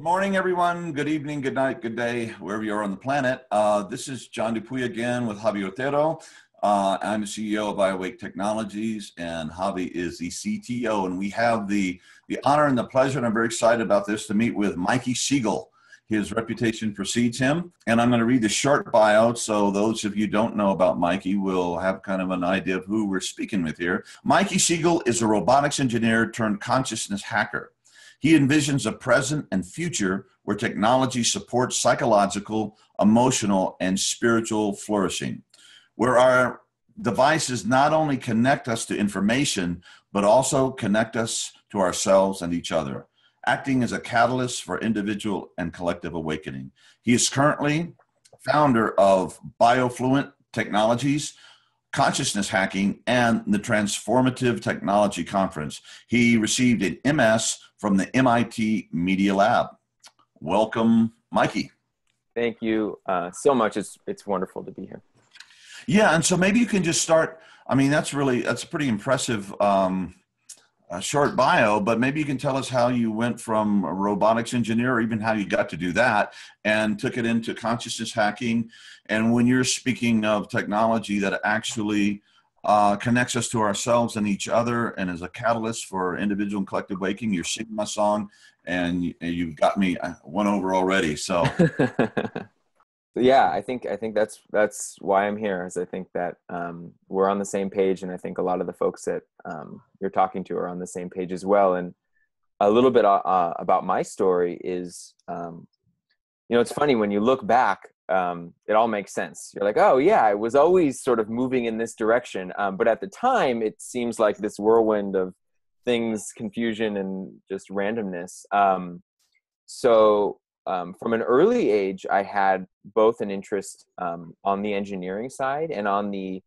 Morning, everyone. Good evening, good night, good day, wherever you are on the planet. This is John Dupuy again with Javi Otero. I'm the CEO of BioFluent Technologies, and Javi is the CTO. And we have the honor and the pleasure, and I'm very excited about this, to meet with Mikey Siegel. His reputation precedes him. And I'm going to read the short bio, so those of you who don't know about Mikey will have kind of an idea of who we're speaking with here. Mikey Siegel is a robotics engineer turned consciousness hacker. He envisions a present and future where technology supports psychological, emotional, and spiritual flourishing, where our devices not only connect us to information, but also connect us to ourselves and each other, acting as a catalyst for individual and collective awakening. He is currently founder of BioFluent Technologies, Consciousness Hacking, and the Transformative Technology Conference. He received an MS from the MIT Media Lab. Welcome, Mikey. Thank you so much. It's wonderful to be here. Yeah, and so maybe you can just start. I mean, that's a pretty impressive short bio, but maybe you can tell us how you went from a robotics engineer, or even how you got to do that and took it into consciousness hacking. And when you're speaking of technology that actually connects us to ourselves and each other and is a catalyst for individual and collective waking, you're singing my song, and you've got me won over already. So yeah, I think that's why I'm here, is I think that we're on the same page, and I think a lot of the folks that you're talking to are on the same page as well. And a little bit about my story is, it's funny when you look back, it all makes sense. You're like, oh yeah, I was always sort of moving in this direction. But at the time, it seems like this whirlwind of things, confusion, and just randomness. From an early age, I had both an interest on the engineering side and on the,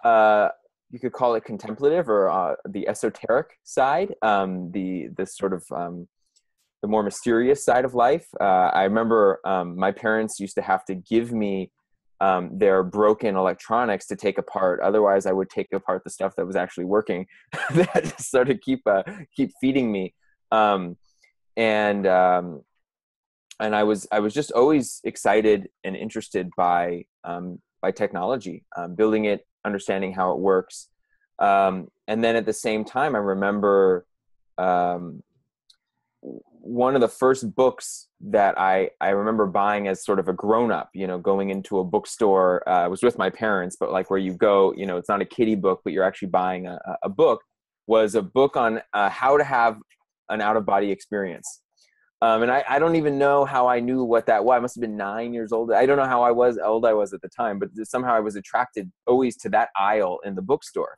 you could call it contemplative, or the esoteric side, the sort of the more mysterious side of life. I remember my parents used to have to give me their broken electronics to take apart. Otherwise, I would take apart the stuff that was actually working. That just sort of keep feeding me. And I was just always excited and interested by technology, building it, understanding how it works. And then at the same time, I remember one of the first books that I remember buying as sort of a grown-up, going into a bookstore. I was with my parents, but like where you go, it's not a kiddie book, but you're actually buying a book, was a book on how to have an out-of-body experience. And I don't even know how I knew what that was. I must have been 9 years old. I don't know how old I was at the time, but somehow I was attracted always to that aisle in the bookstore.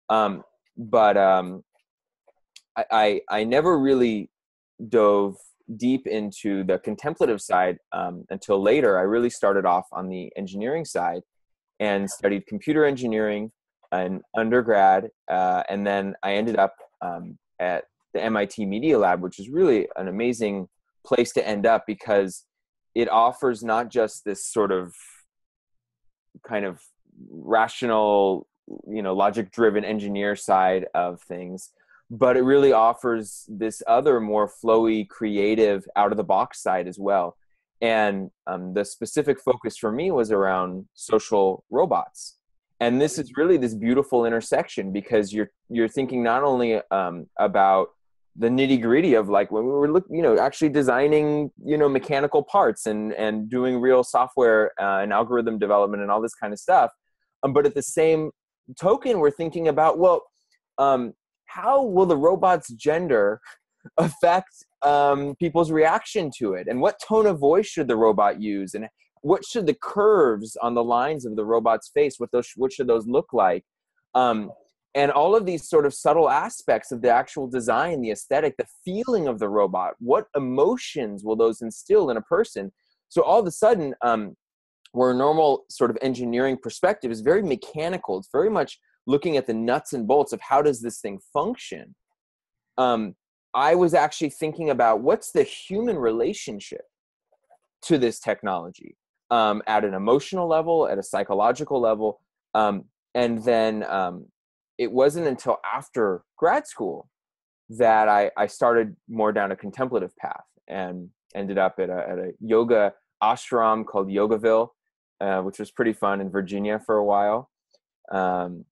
But I never really dove deep into the contemplative side until later. I really started off on the engineering side and studied computer engineering in undergrad. And then I ended up at the MIT Media Lab, which is really an amazing place to end up, because it offers not just this sort of kind of rational, logic-driven engineer side of things, but it really offers this other more flowy, creative, out-of-the-box side as well. And the specific focus for me was around social robots. And this is really this beautiful intersection, because you're thinking not only about the nitty gritty of like when we were looking, actually designing, mechanical parts and doing real software and algorithm development and all this kind of stuff. But at the same token, we're thinking about, well, how will the robot's gender affect people's reaction to it? And what tone of voice should the robot use? And what should the curves on the lines of the robot's face, what should those look like? And all of these sort of subtle aspects of the actual design, the aesthetic, the feeling of the robot, what emotions will those instill in a person? So all of a sudden, where a normal sort of engineering perspective is very mechanical, it's very much looking at the nuts and bolts of how does this thing function. I was actually thinking about what's the human relationship to this technology at an emotional level, at a psychological level. And then it wasn't until after grad school that I started more down a contemplative path. and ended up at a yoga ashram called Yogaville, which was pretty fun in Virginia for a while. And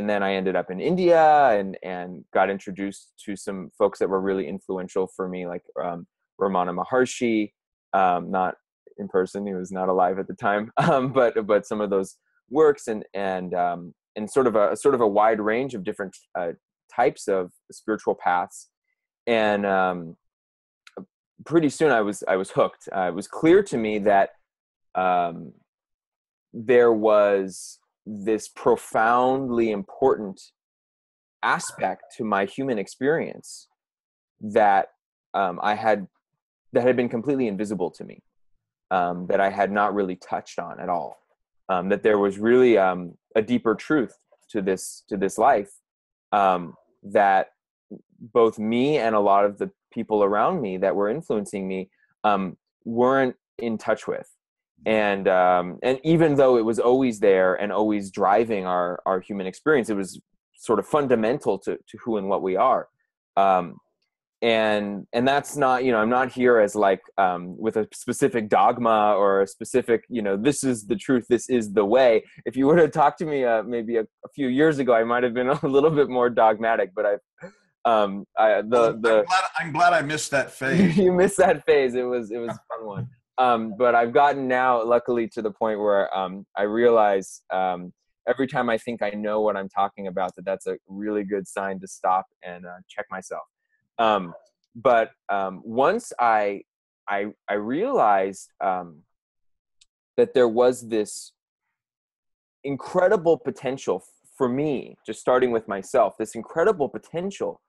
then I ended up in India and got introduced to some folks that were really influential for me, like Ramana Maharshi, not in person, he was not alive at the time, but some of those works and sort of a wide range of different types of spiritual paths. And pretty soon I was hooked. It was clear to me that there was this profoundly important aspect to my human experience that that had been completely invisible to me, that I had not really touched on at all. That there was really a deeper truth to this life that both me and a lot of the people around me that were influencing me weren't in touch with. And even though it was always there and always driving our human experience, it was sort of fundamental to who and what we are. And that's not, I'm not here as like with a specific dogma or a specific, this is the truth, this is the way. If you were to talk to me maybe a few years ago, I might have been a little bit more dogmatic, but I'm glad I missed that phase. You missed that phase. It was a fun one. But I've gotten now, luckily, to the point where I realize every time I think I know what I'm talking about, that's a really good sign to stop and check myself. But once I realized that there was this incredible potential for me, just starting with myself, this incredible potential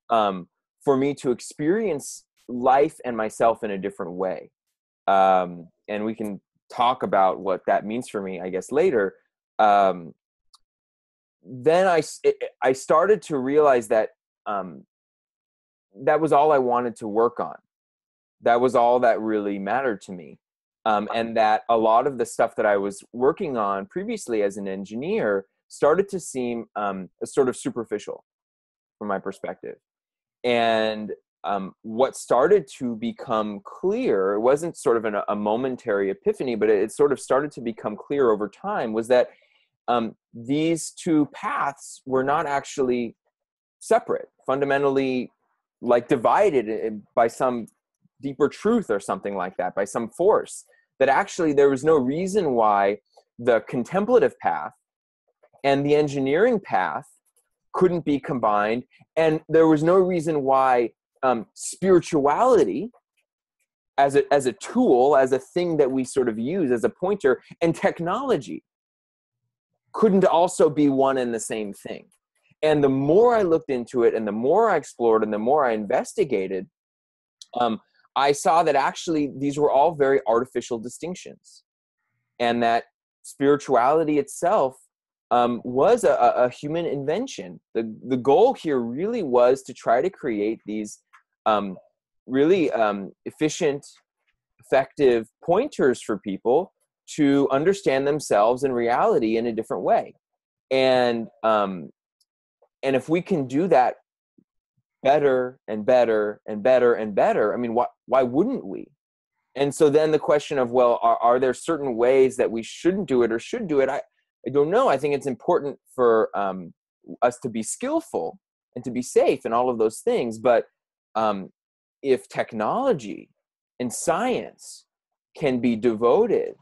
for me to experience life and myself in a different way. And we can talk about what that means for me, I guess, later. Then I started to realize that that was all I wanted to work on. That was all that really mattered to me. And that a lot of the stuff that I was working on previously as an engineer started to seem sort of superficial from my perspective. And what started to become clear, it wasn't sort of a momentary epiphany, but it sort of started to become clear over time, was that these two paths were not actually separate, fundamentally like divided by some deeper truth or something like that, by some force, that actually there was no reason why the contemplative path and the engineering path couldn't be combined. And there was no reason why spirituality as a tool, as a thing that we sort of use as a pointer, and technology couldn't also be one and the same thing. And the more I looked into it and the more I explored and the more I investigated, I saw that actually these were all very artificial distinctions, and that spirituality itself was a human invention. The goal here really was to try to create these really efficient, effective pointers for people to understand themselves and reality in a different way. And if we can do that better and better and better and better, I mean, why wouldn't we? And so then the question of, well, are there certain ways that we shouldn't do it or should do it? I don't know. I think it's important for us to be skillful and to be safe and all of those things. But if technology and science can be devoted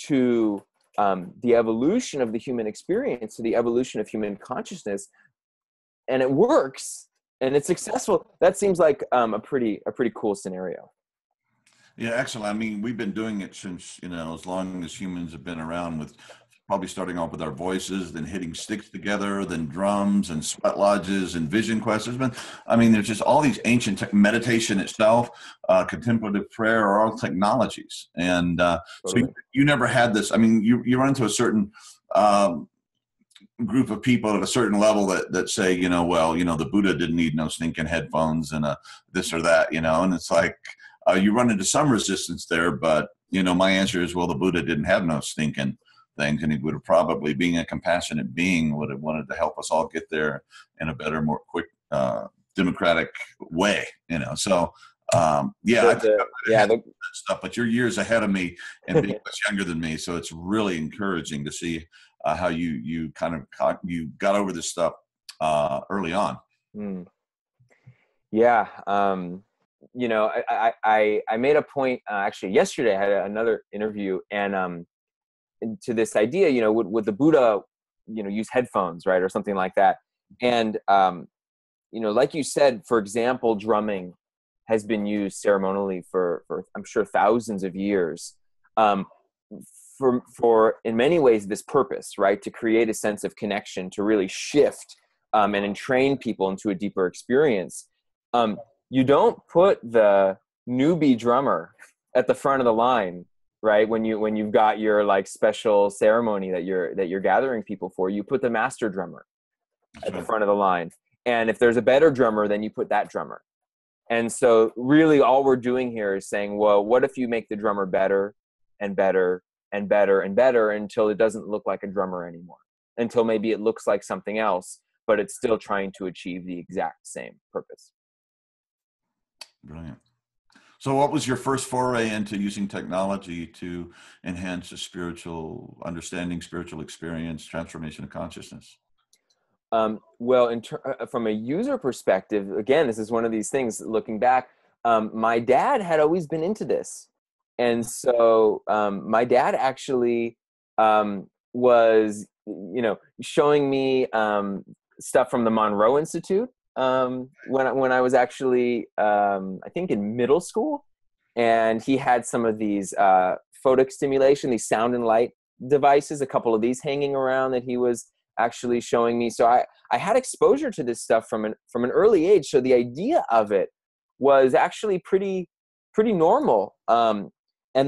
to the evolution of the human experience, to the evolution of human consciousness, and it works and it's successful, that seems like a pretty cool scenario. Yeah, excellent. I mean, we've been doing it since, as long as humans have been around, with probably starting off with our voices, then hitting sticks together, then drums and sweat lodges and vision quests. There's just all these ancient meditation itself, contemplative prayer are all technologies. And totally. So you never had this. I mean, you run into a certain group of people at a certain level that say, the Buddha didn't need no stinking headphones and this or that, and it's like, you run into some resistance there, but, my answer is, well, the Buddha didn't have no stinking things, and he would have probably, being a compassionate being, would have wanted to help us all get there in a better, more quick democratic way, you know. So yeah, I think stuff, but you're years ahead of me and being much younger than me, so it's really encouraging to see how you got over this stuff early on. Yeah. You know, I made a point, actually yesterday I had another interview, and to this idea, you know, would the Buddha, you know, use headphones, right? Or something like that. And, you know, like you said, for example, drumming has been used ceremonially for I'm sure thousands of years, for in many ways this purpose, right? To create a sense of connection, to really shift and entrain people into a deeper experience. You don't put the newbie drummer at the front of the line, right? When you've got your like special ceremony that you're gathering people for, you put the master drummer at the front of the line. And if there's a better drummer, then you put that drummer. And so really all we're doing here is saying, well, what if you make the drummer better and better and better and better until it doesn't look like a drummer anymore, until maybe it looks like something else, but it's still trying to achieve the exact same purpose. Brilliant. So what was your first foray into using technology to enhance a spiritual understanding, spiritual experience, transformation of consciousness? Well, from a user perspective, again, this is one of these things, looking back, my dad had always been into this. And so my dad actually was, you know, showing me stuff from the Monroe Institute when I was actually, I think in middle school. And he had some of these photic stimulation, these sound and light devices, a couple of these hanging around that he was actually showing me. So I had exposure to this stuff from an early age. So the idea of it was actually pretty normal. And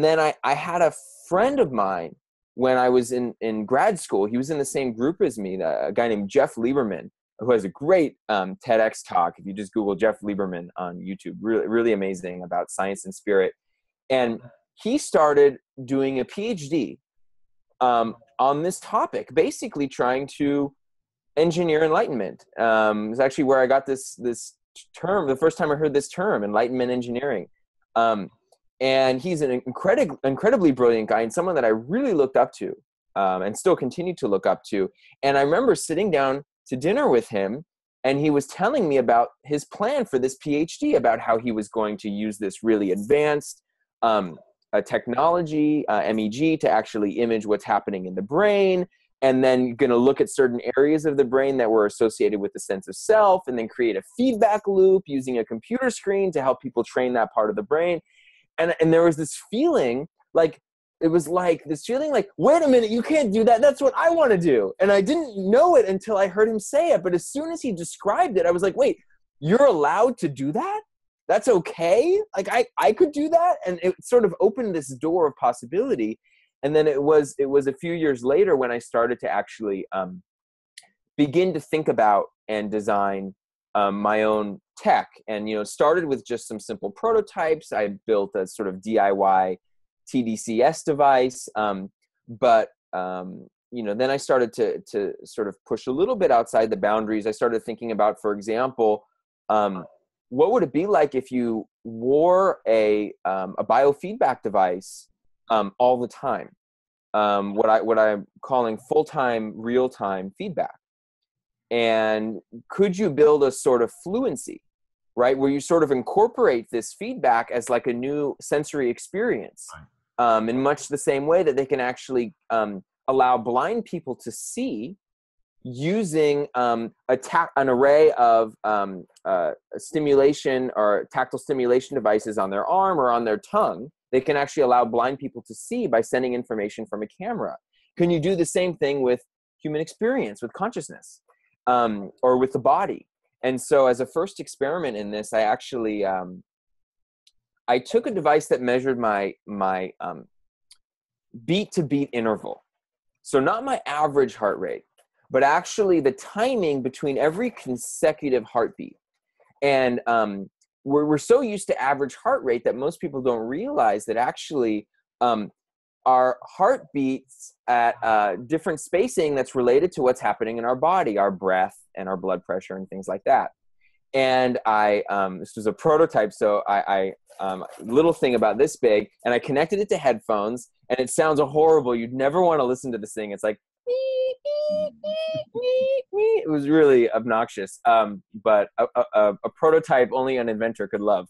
then I had a friend of mine when I was in grad school. He was in the same group as me, a guy named Jeff Lieberman, who has a great TEDx talk. If you just Google Jeff Lieberman on YouTube, really, really amazing about science and spirit. And he started doing a PhD on this topic, basically trying to engineer enlightenment. It's actually where I got this term, the first time I heard this term, enlightenment engineering. And he's an incredibly brilliant guy and someone that I really looked up to and still continue to look up to. And I remember sitting down to dinner with him, and he was telling me about his plan for this PhD, about how he was going to use this really advanced technology, MEG, to actually image what's happening in the brain, and then going to look at certain areas of the brain that were associated with the sense of self, and then create a feedback loop using a computer screen to help people train that part of the brain. And there was this feeling like, it was like this feeling like, wait a minute, you can't do that. That's what I want to do. And I didn't know it until I heard him say it. But as soon as he described it, I was like, wait, you're allowed to do that? That's okay? Like I could do that? And it sort of opened this door of possibility. And then it was a few years later when I started to actually begin to think about and design my own tech. And, you know, started with just some simple prototypes. I built a sort of DIY TDCS device. But you know, then I started to sort of push a little bit outside the boundaries. I started thinking about, for example, what would it be like if you wore a biofeedback device all the time? What I'm calling full-time, real-time feedback. And could you build a sort of fluency, right, where you sort of incorporate this feedback as like a new sensory experience, in much the same way that they can actually allow blind people to see using an array of stimulation or tactile stimulation devices on their arm or on their tongue. They can actually allow blind people to see by sending information from a camera. Can you do the same thing with human experience, with consciousness, or with the body? And so as a first experiment in this, I actually, I took a device that measured my beat to beat interval. So not my average heart rate, but actually the timing between every consecutive heartbeat. And we're so used to average heart rate that most people don't realize that actually our heart beats at different spacing that's related to what's happening in our body, our breath and our blood pressure and things like that. And this was a prototype, so little thing about this big, and I connected it to headphones, and it sounds horrible. You'd never want to listen to this thing. It's like, it was really obnoxious, but a prototype only an inventor could love.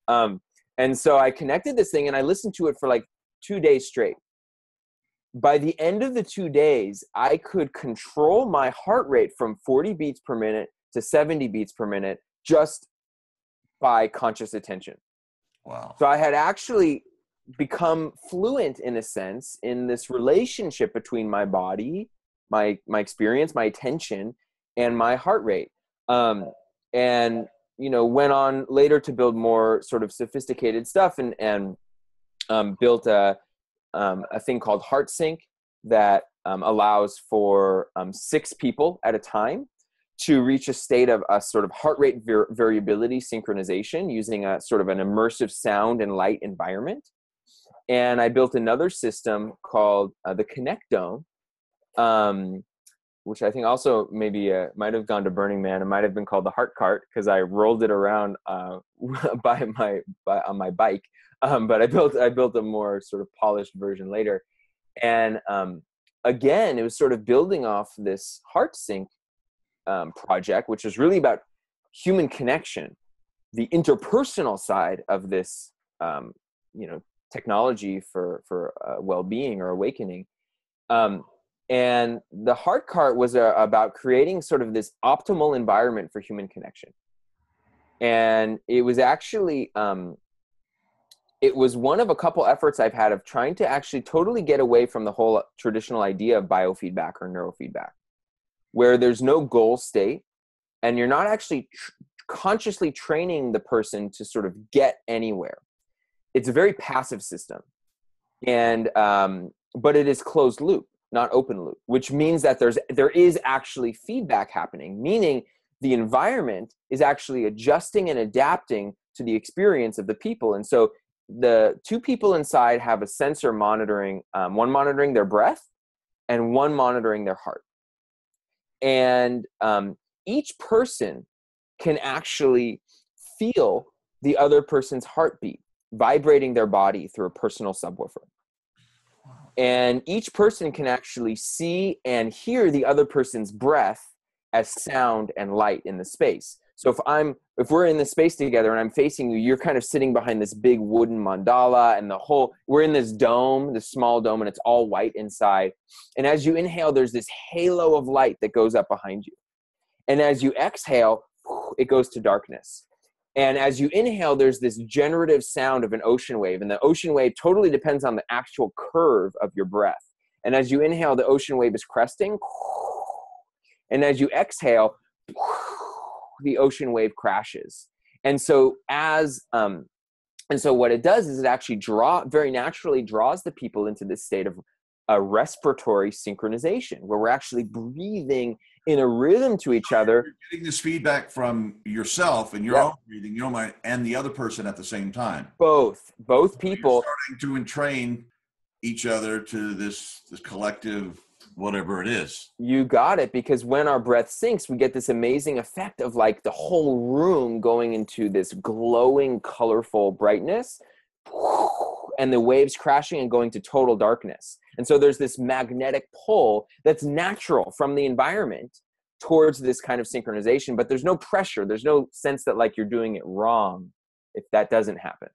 And so I connected this thing, and I listened to it for like 2 days straight. By the end of the 2 days, I could control my heart rate from 40 beats per minute to 70 beats per minute just by conscious attention. Wow. So I had actually become fluent, in a sense, in this relationship between my body, my experience, my attention, and my heart rate. And, you know, went on later to build more sort of sophisticated stuff, and built a thing called HeartSync that allows for 6 people at a time to reach a state of a sort of heart rate variability synchronization using a sort of an immersive sound and light environment. And I built another system called the Connectome, which I think also maybe might have gone to Burning Man. It might have been called the Heart Cart because I rolled it around on my bike. But I built a more sort of polished version later. And again, it was sort of building off this HeartSync project, which is really about human connection, the interpersonal side of this, technology for well-being or awakening. And the Heart Cart was about creating sort of this optimal environment for human connection. And it was actually, it was one of a couple efforts I've had of trying to actually totally get away from the whole traditional idea of biofeedback or neurofeedback, where there's no goal state and you're not actually consciously training the person to sort of get anywhere. It's a very passive system, and but it is closed loop, not open loop, which means that there is actually feedback happening, meaning the environment is actually adjusting and adapting to the experience of the people. And so the 2 people inside have a sensor monitoring, one monitoring their breath and one monitoring their heart. And each person can actually feel the other person's heartbeat vibrating their body through a personal subwoofer. And each person can actually see and hear the other person's breath as sound and light in the space. So if we're in this space together and I'm facing you, you're kind of sitting behind this big wooden mandala, and we're in this dome, this small dome, and it's all white inside. And as you inhale, there's this halo of light that goes up behind you. And as you exhale, it goes to darkness. And as you inhale, there's this generative sound of an ocean wave. And the ocean wave totally depends on the actual curve of your breath. And as you inhale, the ocean wave is cresting. And as you exhale, the ocean wave crashes. And so what it does is it actually very naturally draws the people into this state of a respiratory synchronization, where we're actually breathing in a rhythm to each other. You're getting this feedback from yourself and your own breathing, your mind, and the other person at the same time. Both people. You're starting to entrain each other to this collective, whatever it is. You got it, because when our breath sinks, we get this amazing effect of like the whole room going into this glowing, colorful brightness, and the waves crashing and going to total darkness. And so there's this magnetic pull that's natural from the environment towards this kind of synchronization, but there's no pressure. There's no sense that like you're doing it wrong if that doesn't happen.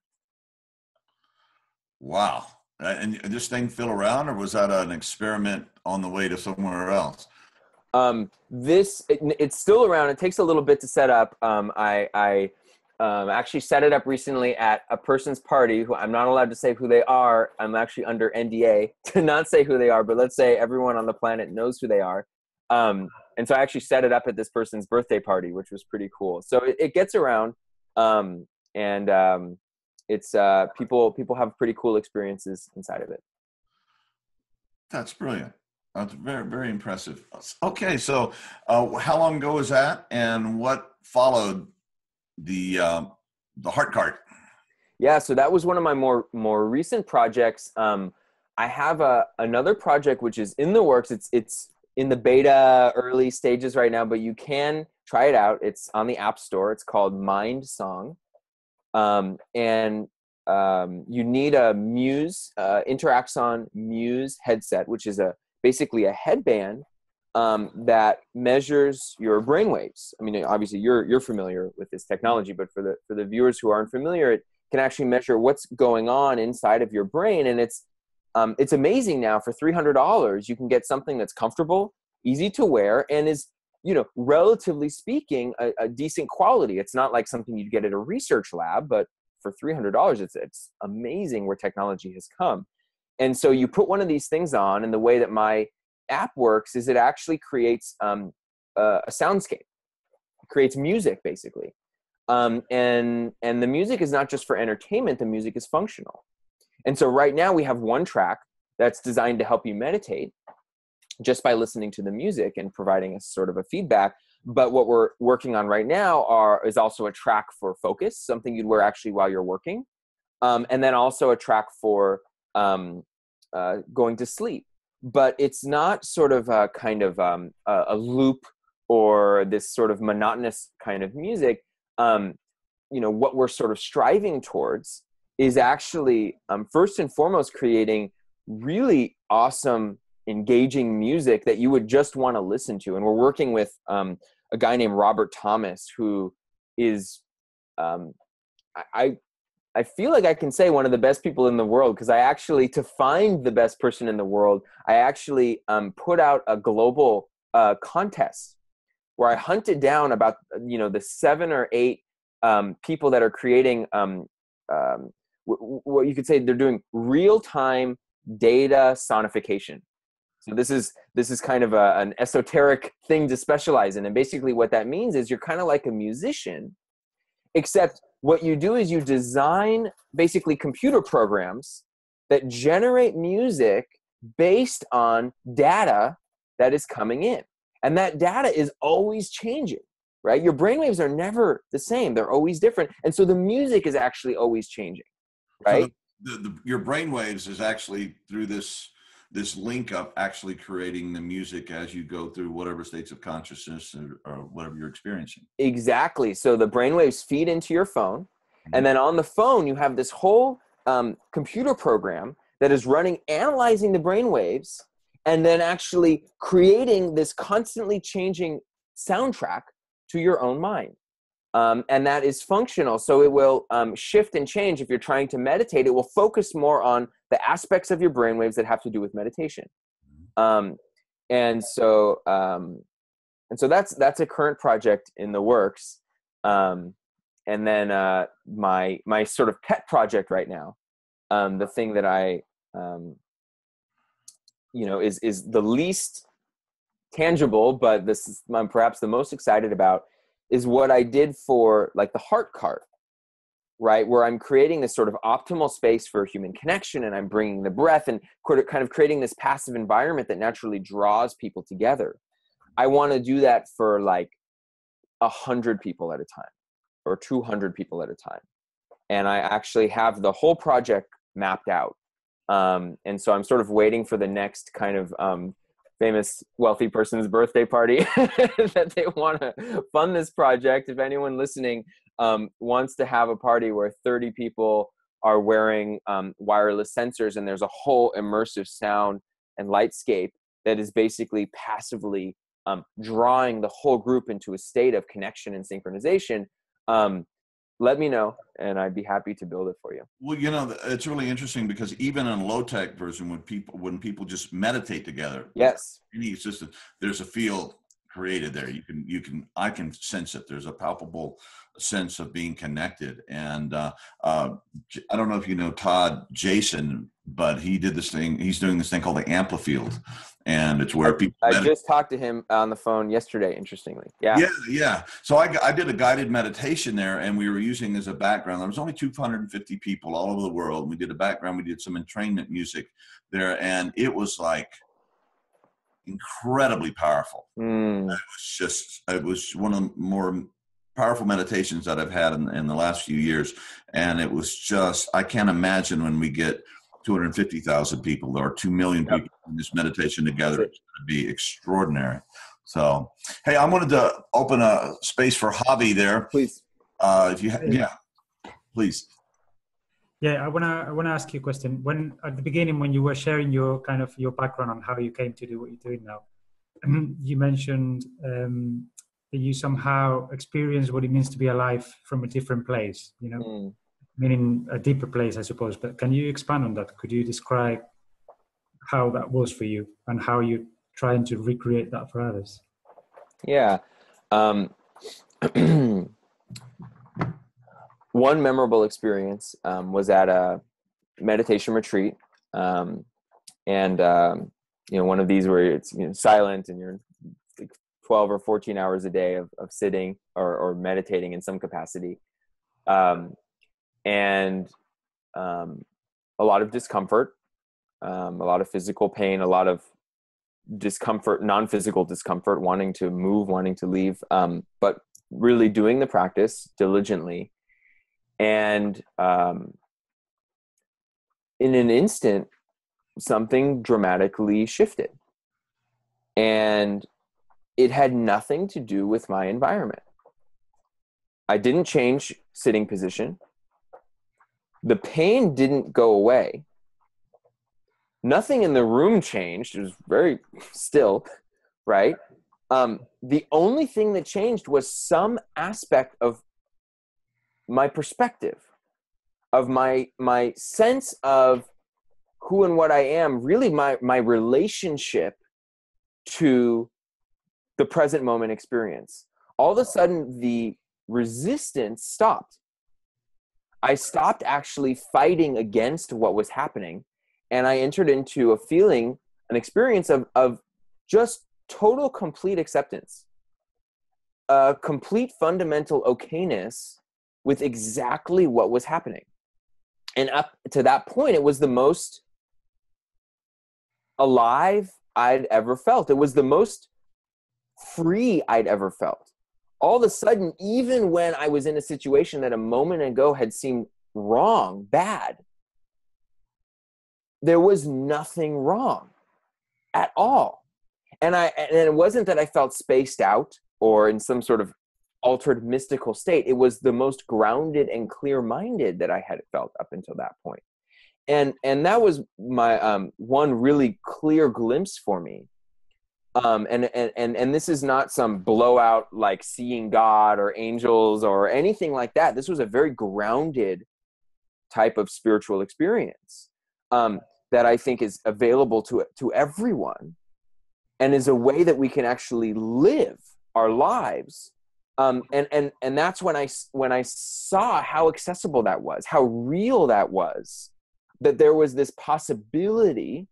Wow. And this thing fell around, or was that an experiment on the way to somewhere else? It's still around. It takes a little bit to set up. I actually set it up recently at a person's party who I'm not allowed to say who they are. I'm actually under NDA to not say who they are, but let's say everyone on the planet knows who they are. And so I actually set it up at this person's birthday party, which was pretty cool. So it gets around, it's people have pretty cool experiences inside of it. That's brilliant. That's very, very impressive. Okay, so how long ago was that, and what followed the Heart Cart? Yeah, so that was one of my more recent projects. I have another project which is in the works. It's in the beta early stages right now, but you can try it out. It's on the App Store. It's called Mindsong. You need a Muse, Interaxon Muse headset, which is basically a headband that measures your brainwaves. I mean, obviously you're familiar with this technology, but for the viewers who aren't familiar, it can actually measure what's going on inside of your brain. And it's amazing now. For $300, you can get something that's comfortable, easy to wear, and is, relatively speaking, a decent quality. It's not like something you'd get at a research lab, but for $300, it's amazing where technology has come. And so you put one of these things on, and the way that my app works is it actually creates a soundscape. It creates music, basically. And the music is not just for entertainment, the music is functional. And so right now we have one track that's designed to help you meditate just by listening to the music and providing a sort of a feedback. But what we're working on right now is also a track for focus, something you'd wear actually while you're working. And then also a track for going to sleep. But it's not sort of a kind of a loop or this sort of monotonous kind of music. What we're sort of striving towards is actually, first and foremost, creating really awesome, engaging music that you would just want to listen to. And we're working with a guy named Robert Thomas, who is, I feel like I can say one of the best people in the world, because I actually, to find the best person in the world, I actually put out a global contest where I hunted down about, the 7 or 8 people that are creating what you could say they're doing real-time data sonification. So this is kind of an esoteric thing to specialize in. And basically what that means is you're kind of like a musician, except what you do is you design basically computer programs that generate music based on data that is coming in. And that data is always changing, right? Your brainwaves are never the same. They're always different. And so the music is actually always changing, right? So your brainwaves is actually through this link up actually creating the music as you go through whatever states of consciousness or whatever you're experiencing. Exactly. So the brainwaves feed into your phone, and then on the phone you have this whole computer program that is running, analyzing the brainwaves, and then actually creating this constantly changing soundtrack to your own mind. And that is functional. So it will shift and change. If you're trying to meditate, it will focus more on the aspects of your brainwaves that have to do with meditation. And so that's a current project in the works. And then my sort of pet project right now, the thing that I is the least tangible, but this is I'm perhaps the most excited about, is what I did for like the heart cart, right? Where I'm creating this sort of optimal space for human connection, and I'm bringing the breath and kind of creating this passive environment that naturally draws people together. I want to do that for like 100 people at a time or 200 people at a time. And I actually have the whole project mapped out. And so I'm sort of waiting for the next kind of famous wealthy person's birthday party that they want to fund this project. If anyone listening wants to have a party where 30 people are wearing wireless sensors, and there's a whole immersive sound and lightscape that is basically passively drawing the whole group into a state of connection and synchronization, let me know, and I'd be happy to build it for you. Well, it's really interesting because even in a low-tech version, when people just meditate together, yes, any system, there's a field created there. I can sense it. There's a palpable sense of being connected. And I don't know if you know Todd Jason, but he did this thing. He's doing this thing called the Amplifield, and it's where people. I just talked to him on the phone yesterday. Interestingly, yeah. So I did a guided meditation there, and we were using as a background. There was only 250 people all over the world. We did a background. We did some entrainment music there, and it was like incredibly powerful. It was one of the more powerful meditations that I've had in the last few years. And it was just, I can't imagine when we get 250,000 people or 2 million people in this meditation together. It's going to be extraordinary. So, hey, I wanted to open a space for Javi there. Please. If you, yeah, please. Yeah, I wanna ask you a question. When at the beginning, when you were sharing your kind of your background on how you came to do what you're doing now, you mentioned that you somehow experience what it means to be alive from a different place. You know, meaning a deeper place, I suppose. But can you expand on that? Could you describe how that was for you and how you're trying to recreate that for others? Yeah. One memorable experience was at a meditation retreat, and one of these where it's silent and you're like 12 or 14 hours a day of sitting or meditating in some capacity, and a lot of discomfort, a lot of physical pain, a lot of discomfort, non-physical discomfort, wanting to move, wanting to leave, but really doing the practice diligently. And in an instant, something dramatically shifted. And it had nothing to do with my environment. I didn't change sitting position. The pain didn't go away. Nothing in the room changed. It was very still, right? The only thing that changed was some aspect of my perspective, of my sense of who and what I am, really my relationship to the present moment experience. All of a sudden, the resistance stopped. I stopped actually fighting against what was happening, and I entered into a feeling, an experience of just total, complete acceptance, a complete fundamental okayness with exactly what was happening. And up to that point, it was the most alive I'd ever felt. It was the most free I'd ever felt. All of a sudden, even when I was in a situation that a moment ago had seemed wrong, bad, there was nothing wrong at all. And it wasn't that I felt spaced out or in some sort of altered mystical state. It was the most grounded and clear-minded that I had felt up until that point. And that was my one really clear glimpse for me. And this is not some blowout like seeing God or angels or anything like that. This was a very grounded type of spiritual experience that I think is available to everyone, and is a way that we can actually live our lives. And that's when I saw how accessible that was, how real that was, that there was this possibility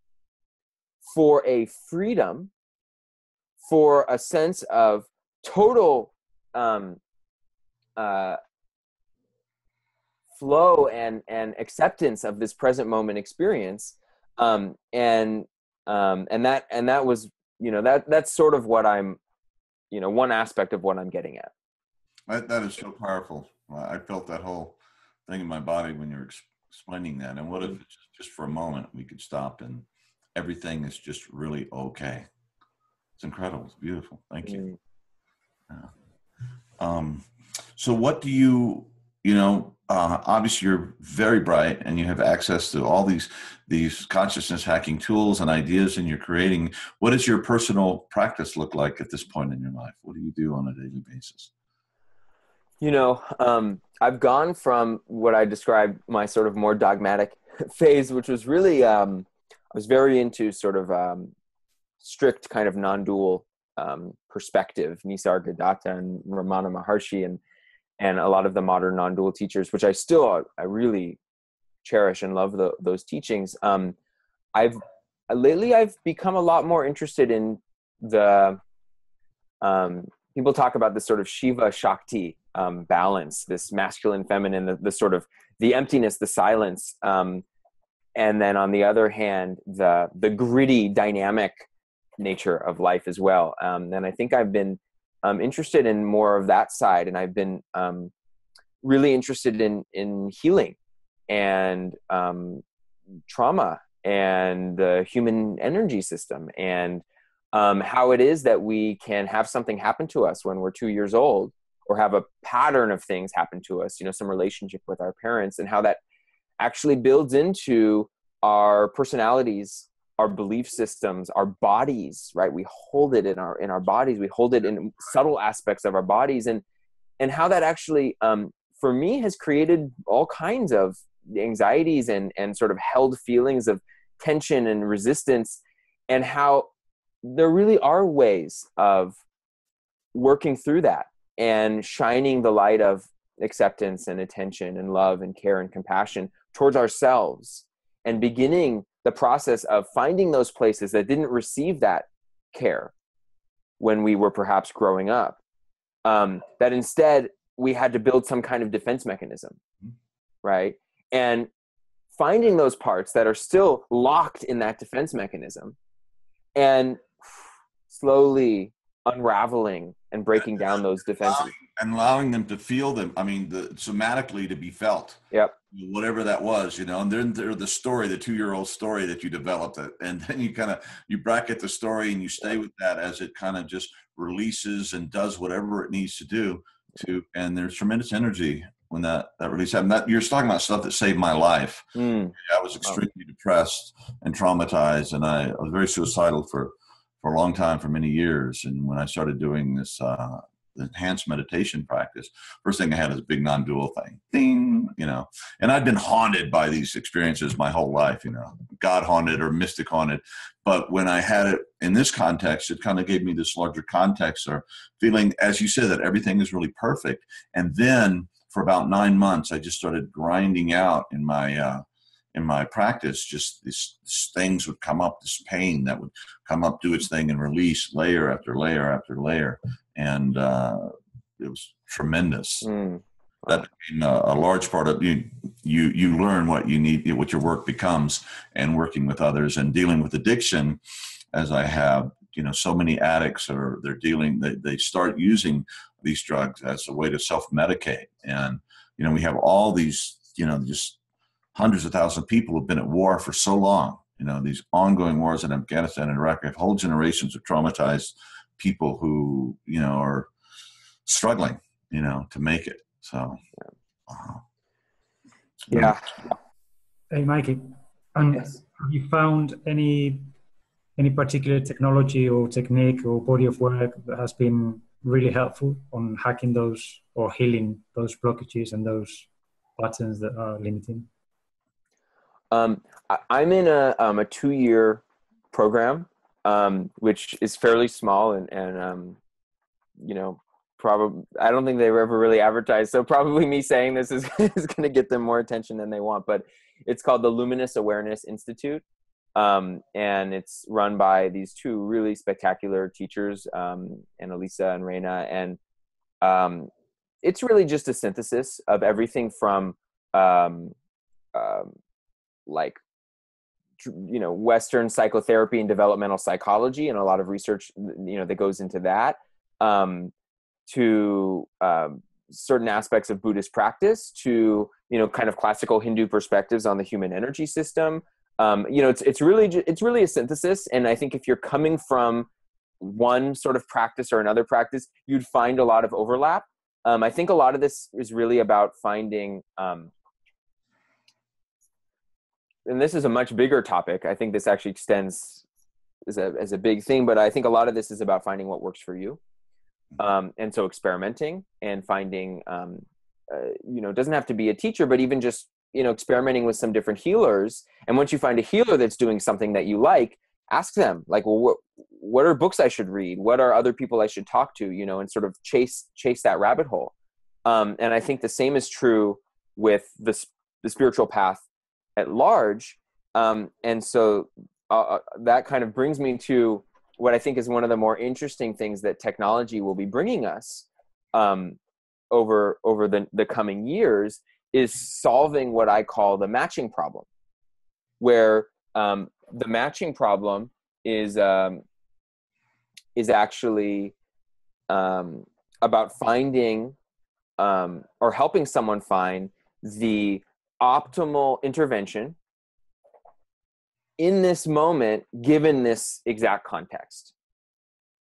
for a freedom, for a sense of total flow and acceptance of this present moment experience, and that was, that's sort of what I'm, one aspect of what I'm getting at. That is so powerful. I felt that whole thing in my body when you're explaining that. And what if just for a moment we could stop and everything is just really okay? It's incredible. It's beautiful. Thank you. Yeah. So what do you, obviously you're very bright and you have access to all these consciousness hacking tools and ideas, and you're creating. What does your personal practice look like at this point in your life? What do you do on a daily basis? I've gone from what I described my sort of more dogmatic phase, which was really, I was very into sort of strict kind of non-dual perspective, Nisargadatta and Ramana Maharshi and a lot of the modern non-dual teachers, which I really cherish and love those teachings. Lately I've become a lot more interested in the, people talk about this sort of Shiva Shakti balance, this masculine, feminine, the sort of the emptiness, the silence. And then on the other hand, the gritty, dynamic nature of life as well. And I think I've been interested in more of that side. And I've been really interested in healing and trauma and the human energy system, and how it is that we can have something happen to us when we're 2 years old, or have a pattern of things happen to us, some relationship with our parents, and how that actually builds into our personalities, our belief systems, our bodies, right? We hold it in our bodies. We hold it in subtle aspects of our bodies, and how that actually, for me, has created all kinds of anxieties and sort of held feelings of tension and resistance, and how there really are ways of working through that and shining the light of acceptance and attention and love and care and compassion towards ourselves, and beginning the process of finding those places that didn't receive that care when we were perhaps growing up, that instead we had to build some kind of defense mechanism, right? And finding those parts that are still locked in that defense mechanism, and slowly unraveling and breaking down those defenses. And allowing them to feel them. I mean, somatically to be felt. Yep. Whatever that was, and then there's the story, the 2-year-old story that you developed it. And then you bracket the story and you stay with that as it kind of just releases and does whatever it needs to do and there's tremendous energy when that release happened. You're talking about stuff that saved my life. I was extremely depressed and traumatized, and I was very suicidal for a long time, for many years. And when I started doing this enhanced meditation practice, first thing I had is a big non-dual thing, ding, and I'd been haunted by these experiences my whole life, God haunted or mystic haunted. But when I had it in this context, it kind of gave me this larger context, or feeling, as you said, that everything is really perfect. And then for about 9 months, I just started grinding out in my practice, just these things would come up, this pain that would come up, do its thing, and release layer after layer after layer. And it was tremendous. That became a large part of you learn what you need, what your work becomes, and working with others and dealing with addiction, as I have. So many addicts they start using these drugs as a way to self-medicate. And, we have all these, just hundreds of thousands of people who've been at war for so long, these ongoing wars in Afghanistan and Iraq. We have whole generations of traumatized people who, are struggling, to make it. So, yeah. Hey, Mikey, Yes. have you found any particular technology or technique or body of work that has been really helpful on hacking those or healing those blockages and those patterns that are limiting? I'm in a 2-year program, which is fairly small, and probably, I don't think they were ever really advertised. So probably me saying this is going to get them more attention than they want, but it's called the Luminous Awareness Institute. And it's run by these two really spectacular teachers, Annalisa and Reina. And it's really just a synthesis of everything from Western psychotherapy and developmental psychology, and a lot of research, that goes into that, to certain aspects of Buddhist practice, to, kind of classical Hindu perspectives on the human energy system. It's really a synthesis. And I think if you're coming from one sort of practice or another practice, you'd find a lot of overlap. I think a lot of this is really about finding, and this is a much bigger topic. I think this actually extends as a big thing, but I think a lot of this is about finding what works for you. And so experimenting and finding, it doesn't have to be a teacher, but even just, experimenting with some different healers. And once you find a healer that's doing something that you like, ask them, like, well, what are books I should read? What are other people I should talk to, and sort of chase that rabbit hole. And I think the same is true with the spiritual path at large. And so that kind of brings me to what I think is one of the more interesting things that technology will be bringing us over the coming years, is solving what I call the matching problem, where the matching problem is actually about finding or helping someone find the optimal intervention in this moment, given this exact context,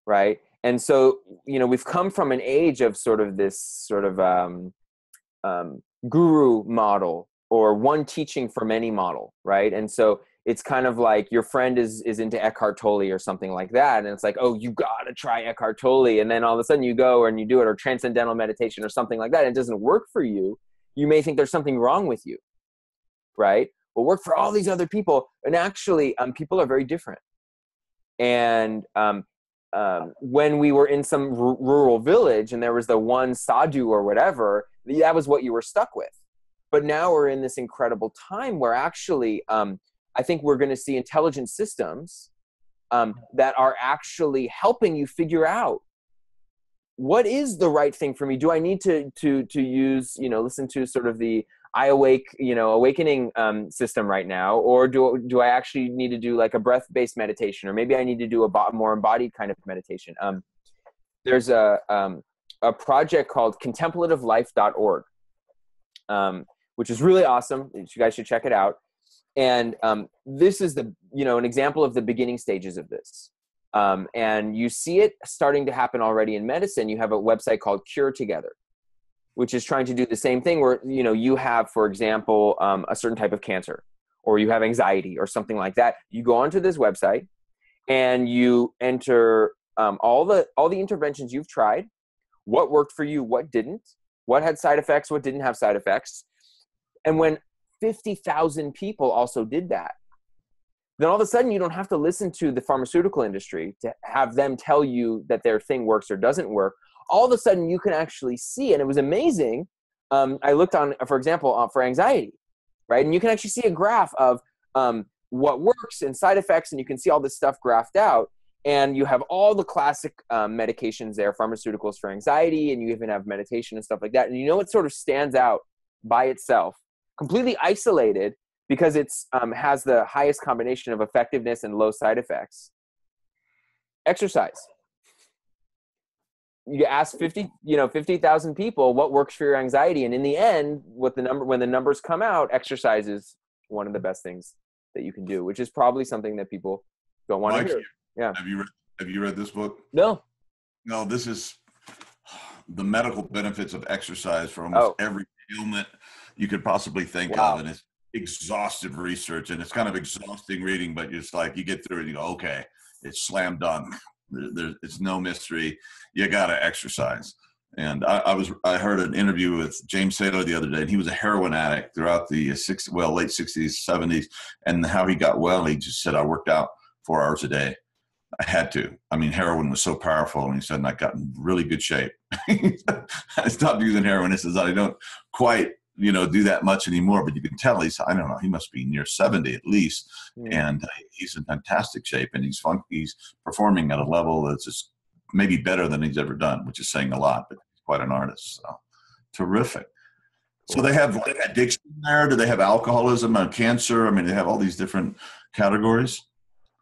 right? And so, you know, we've come from an age of sort of this sort of guru model, or one teaching for many model, right? And so it's kind of like your friend is into Eckhart Tolle or something like that. And it's like, oh, you got to try Eckhart Tolle. And then all of a sudden you go and you do it, or transcendental meditation or something like that. And it doesn't work for you. You may think there's something wrong with you, right? Well, work for all these other people. And actually, people are very different. And when we were in some rural village and there was the one sadhu or whatever, that was what you were stuck with. But now we're in this incredible time where actually, I think we're going to see intelligent systems that are actually helping you figure out what is the right thing for me. Do I need to use, you know, listen to sort of the awakening system right now, or do I actually need to do like a breath-based meditation, or maybe I need to do a more embodied kind of meditation? There's a project called contemplativelife.org, which is really awesome. You guys should check it out. And this is an example of the beginning stages of this. And you see it starting to happen already in medicine. You have a website called Cure Together, which is trying to do the same thing where, you know, you have, for example, a certain type of cancer, or you have anxiety or something like that. You go onto this website and you enter all the interventions you've tried, what worked for you, what didn't, what had side effects, what didn't have side effects. And when 50,000 people also did that, then all of a sudden you don't have to listen to the pharmaceutical industry to have them tell you that their thing works or doesn't work. All of a sudden you can actually see, and it was amazing. I looked on, for example, for anxiety, right? And you can actually see a graph of what works and side effects, and you can see all this stuff graphed out. And you have all the classic medications there, pharmaceuticals for anxiety, and you even have meditation and stuff like that. And you know what sort of stands out by itself, completely isolated, because it's has the highest combination of effectiveness and low side effects? Exercise. You ask 50,000 people what works for your anxiety, and in the end, when the numbers come out, exercise is one of the best things that you can do, which is probably something that people don't want to hear. Yeah. Have you read this book? No. No, this is the medical benefits of exercise for almost every ailment you could possibly think of, and it's exhaustive research, and it's kind of exhausting reading, but it's like you get through it and you go, okay, it's slam dunk. It's no mystery. You got to exercise. And I heard an interview with James Saylor the other day, and he was a heroin addict throughout the late 60s, 70s, and how he got well. He just said, I worked out 4 hours a day. I had to. I mean, heroin was so powerful, and he said, and I got in really good shape. I stopped using heroin. He says, I don't quite, do that much anymore, but you can tell he's, I don't know, he must be near 70 at least. Yeah. And he's in fantastic shape, and he's performing at a level that's just maybe better than he's ever done, which is saying a lot, but he's quite an artist. So terrific. So they have like addiction there. Do they have alcoholism and cancer? I mean, they have all these different categories.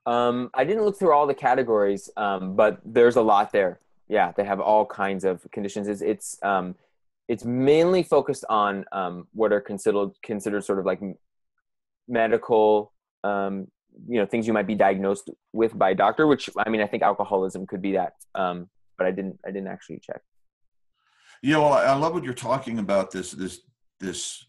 I didn't look through all the categories, but there's a lot there. Yeah, they have all kinds of conditions. It's mainly focused on what are considered sort of like medical, things you might be diagnosed with by a doctor. Which, I mean, I think alcoholism could be that, but I didn't actually check. Yeah, well, I love what you're talking about. This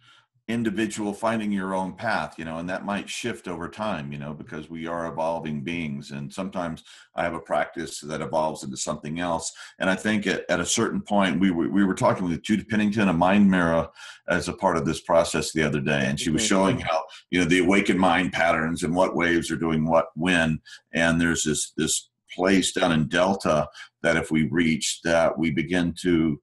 individual finding your own path, and that might shift over time, because we are evolving beings. And sometimes I have a practice that evolves into something else. And I think at a certain point, we were talking with Judy Pennington, a mind mirror, as a part of this process the other day. And she was showing how, the awakened mind patterns and what waves are doing what when. And there's this place down in Delta that if we reach, that we begin to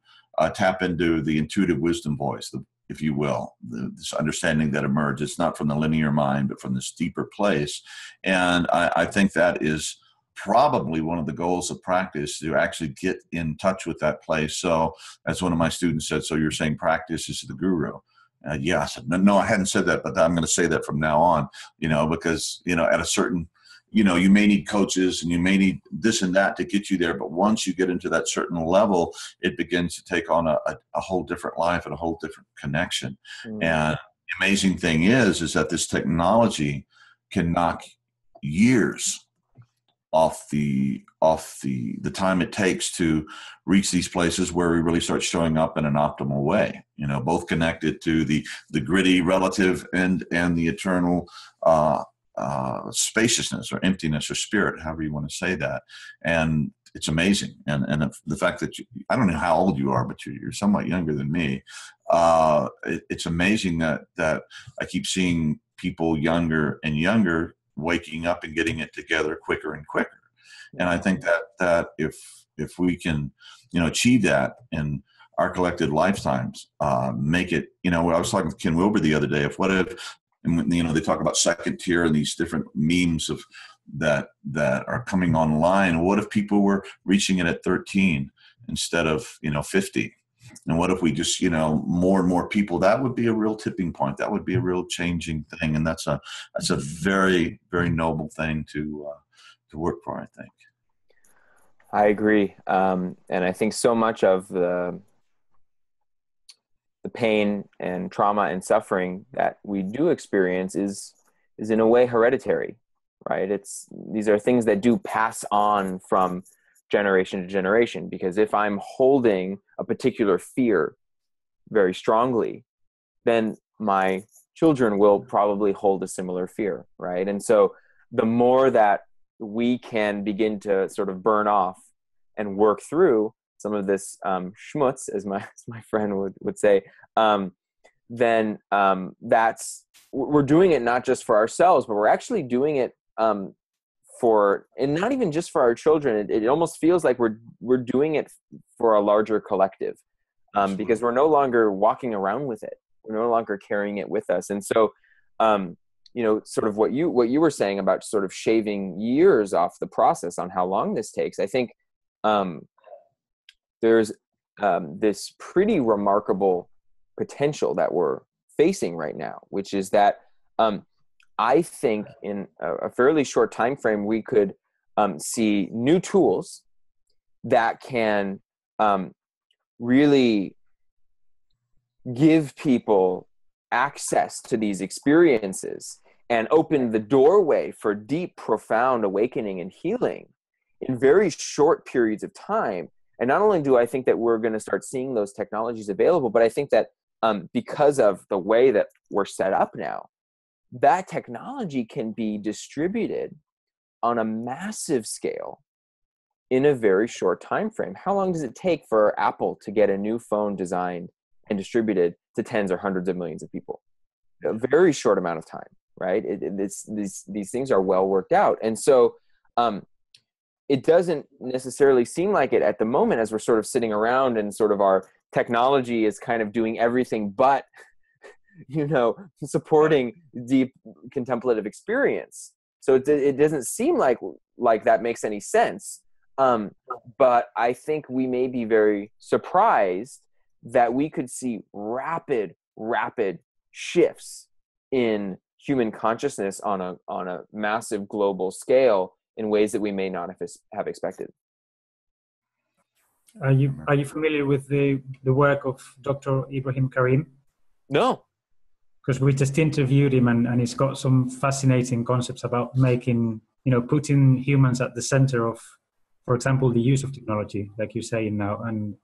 tap into the intuitive wisdom voice, if you will, this understanding that emerges. It's not from the linear mind, but from this deeper place. And I think that is probably one of the goals of practice, to actually get in touch with that place. So as one of my students said, so you're saying practice is the guru? Yeah, I said, no, I hadn't said that, but I'm going to say that from now on, because, at a certain, you may need coaches and you may need this and that to get you there. But once you get into that certain level, it begins to take on a whole different life and a whole different connection. And the amazing thing is that this technology can knock years off the time it takes to reach these places where we really start showing up in an optimal way, both connected to the gritty relative and the eternal spaciousness or emptiness or spirit, however you want to say that. And it's amazing. And the fact that I don't know how old you are, but you're somewhat younger than me. It's amazing that I keep seeing people younger and younger waking up and getting it together quicker and quicker. And I think that if we can, achieve that in our collected lifetimes, make it, I was talking with Ken Wilber the other day, and they talk about second tier and these different memes of that are coming online. What if people were reaching it at 13 instead of, 50? And what if we just, more and more people? That would be a real tipping point. That would be a real changing thing. And that's a very, very noble thing to work for, I think. I agree. And I think so much of the pain and trauma and suffering that we do experience is in a way hereditary, right? These are things that do pass on from generation to generation, because if I'm holding a particular fear very strongly, then my children will probably hold a similar fear, right? And so the more that we can begin to sort of burn off and work through some of this schmutz, as my friend would say, then we're doing it not just for ourselves, but we're actually doing it and not even just for our children. It almost feels like we're doing it for a larger collective, because we're no longer walking around with it. We're no longer carrying it with us. And so, sort of what you were saying about sort of shaving years off the process on how long this takes, I think there's this pretty remarkable potential that we're facing right now, which is that I think in a fairly short time frame, we could see new tools that can really give people access to these experiences and open the doorway for deep, profound awakening and healing in very short periods of time. And not only do I think that we're going to start seeing those technologies available, but I think that because of the way that we're set up now, that technology can be distributed on a massive scale in a very short time frame. How long does it take for Apple to get a new phone designed and distributed to tens or hundreds of millions of people? A very short amount of time, right? These things are well worked out. And so it doesn't necessarily seem like it at the moment, as we're sort of sitting around and sort of our technology is kind of doing everything but supporting deep contemplative experience. So it doesn't seem like that makes any sense. But I think we may be very surprised that we could see rapid shifts in human consciousness on a massive global scale in ways that we may not have expected. Are you familiar with the work of Dr. Ibrahim Karim? No. Because we just interviewed him, and he's got some fascinating concepts about putting humans at the center of, for example, the use of technology, like you're saying now. And,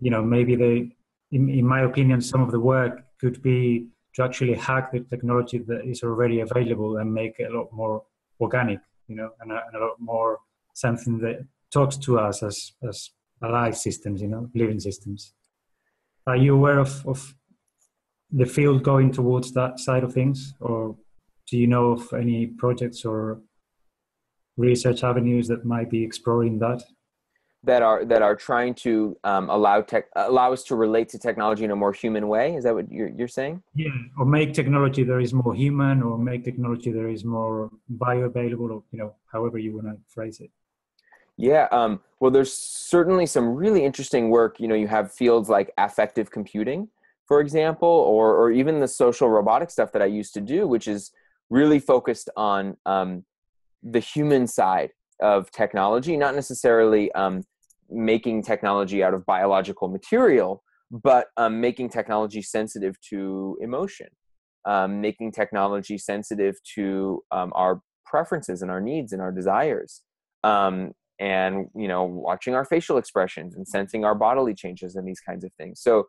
maybe in my opinion, some of the work could be to actually hack the technology that is already available and make it a lot more organic, and a lot more something that talks to us as alive systems, living systems. Are you aware of the field going towards that side of things, or do you know of any projects or research avenues that might be exploring that are trying to allow us to relate to technology in a more human way? Is that what you're saying? Yeah, or make technology that is more human, or make technology that is more bioavailable, or however you want to phrase it. Yeah, well, there's certainly some really interesting work. You have fields like affective computing, for example, or even the social robotic stuff that I used to do, which is really focused on the human side of technology, not necessarily making technology out of biological material, but making technology sensitive to emotion, making technology sensitive to our preferences and our needs and our desires. And, you know, watching our facial expressions and sensing our bodily changes and these kinds of things. So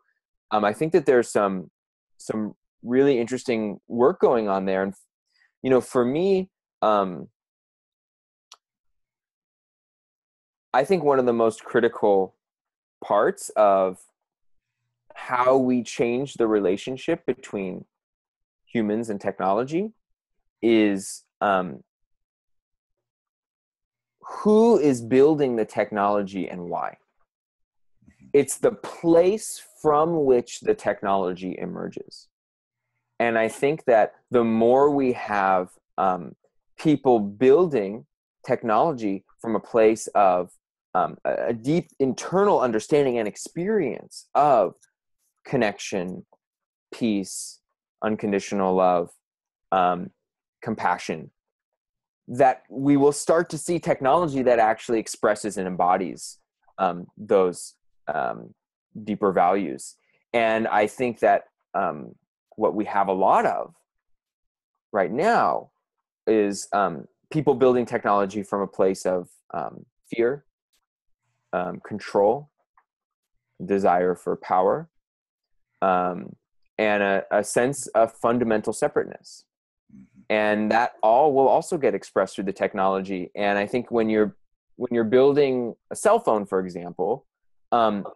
I think that there's some really interesting work going on there. And, you know, for me, I think one of the most critical parts of how we change the relationship between humans and technology is who is building the technology and why. It's the place from which the technology emerges. And I think that the more we have people building technology from a place of a deep internal understanding and experience of connection, peace, unconditional love, compassion, that we will start to see technology that actually expresses and embodies those deeper values. And I think that what we have a lot of right now is people building technology from a place of fear, control, desire for power, and a sense of fundamental separateness. And that all will also get expressed through the technology. And I think when you're building a cell phone, for example,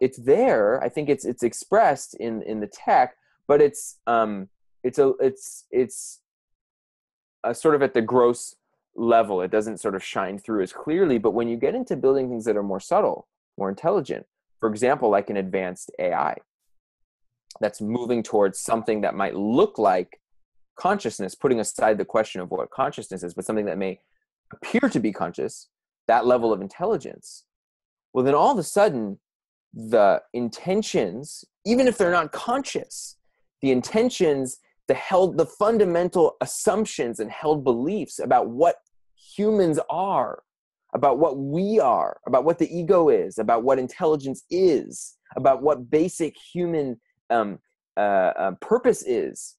it's there. I think it's expressed in the tech, but it's sort of at the gross level. It doesn't sort of shine through as clearly. But when you get into building things that are more subtle, more intelligent, for example, like an advanced AI that's moving towards something that might look like consciousness, putting aside the question of what consciousness is, but something that may appear to be conscious, that level of intelligence, well, then all of a sudden, the intentions, even if they're not conscious, the intentions, the fundamental assumptions and held beliefs about what humans are, about what we are, about what the ego is, about what intelligence is, about what basic human purpose is,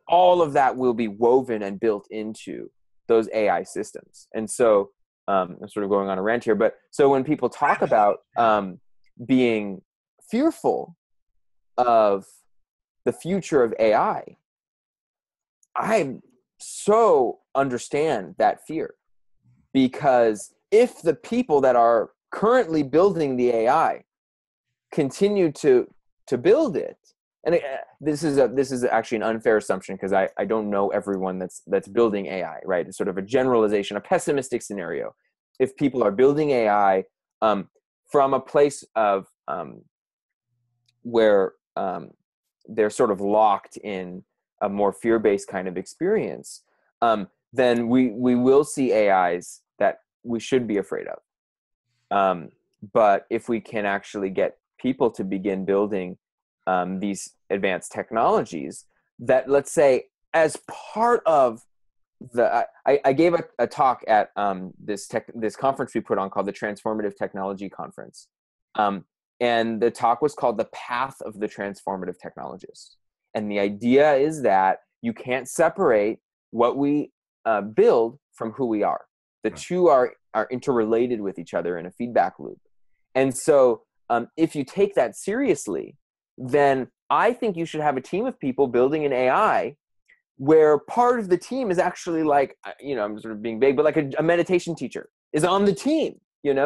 all of that will be woven and built into those AI systems. And so I'm sort of going on a rant here, but so when people talk about being fearful of the future of AI, I so understand that fear, because if the people that are currently building the AI continue to build it, and this is actually an unfair assumption because I don't know everyone that's building AI, right? It's sort of a generalization, a pessimistic scenario. If people are building AI from a place of where they're sort of locked in a more fear-based kind of experience, then we will see AIs that we should be afraid of. But if we can actually get people to begin building these advanced technologies that, let's say, as part of I gave a talk at this conference we put on called the Transformative Technology Conference. And the talk was called The Path of the Transformative Technologists. And the idea is that you can't separate what we build from who we are. The two are interrelated with each other in a feedback loop. And so if you take that seriously, then I think you should have a team of people building an AI where part of the team is actually like, I'm sort of being vague, but like a meditation teacher is on the team,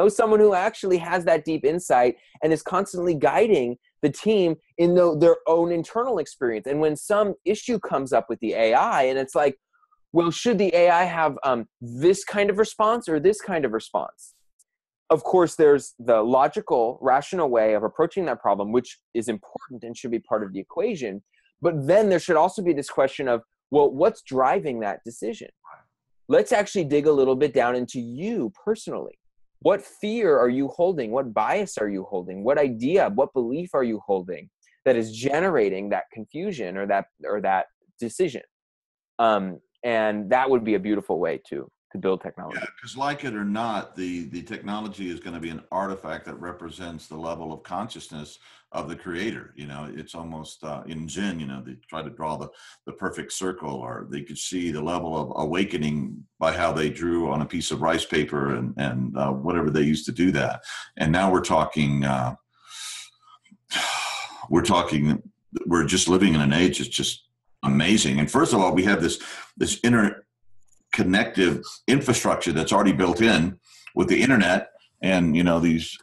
someone who actually has that deep insight and is constantly guiding the team in their own internal experience. And when some issue comes up with the AI and it's like, well, should the AI have this kind of response or this kind of response? Of course, there's the logical, rational way of approaching that problem, which is important and should be part of the equation. But then there should also be this question of, well, what's driving that decision? Let's actually dig a little bit down into you personally. What fear are you holding? What bias are you holding? What idea, what belief are you holding that is generating that confusion or that decision? And that would be a beautiful way to to build technology. Yeah, because like it or not, the technology is going to be an artifact that represents the level of consciousness of the creator. You know, it's almost in Zen, you know, they try to draw the perfect circle, or they could see the level of awakening by how they drew on a piece of rice paper and whatever they used to do that. And now we're talking, we're just living in an age that's just amazing. And first of all, we have this interconnective infrastructure that's already built in with the internet, and these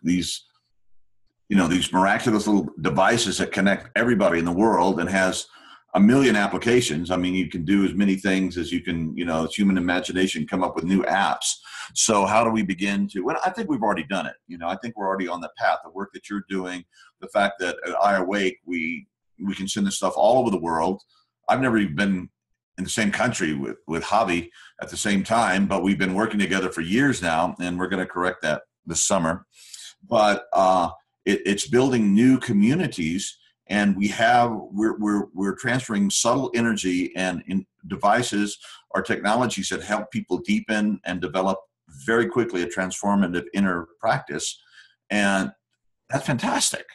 miraculous little devices that connect everybody in the world and has a million applications. I mean, you can do as many things as you can, it's human imagination, come up with new apps. So how do we begin to, well, I think we've already done it. I think we're already on the path. The work that you're doing, the fact that at iAwake, we can send this stuff all over the world. I've never even been in the same country with Javi at the same time, but we've been working together for years now, and we're going to correct that this summer. But it's building new communities, and we're transferring subtle energy and in devices or technologies that help people deepen and develop very quickly a transformative inner practice, and that's fantastic.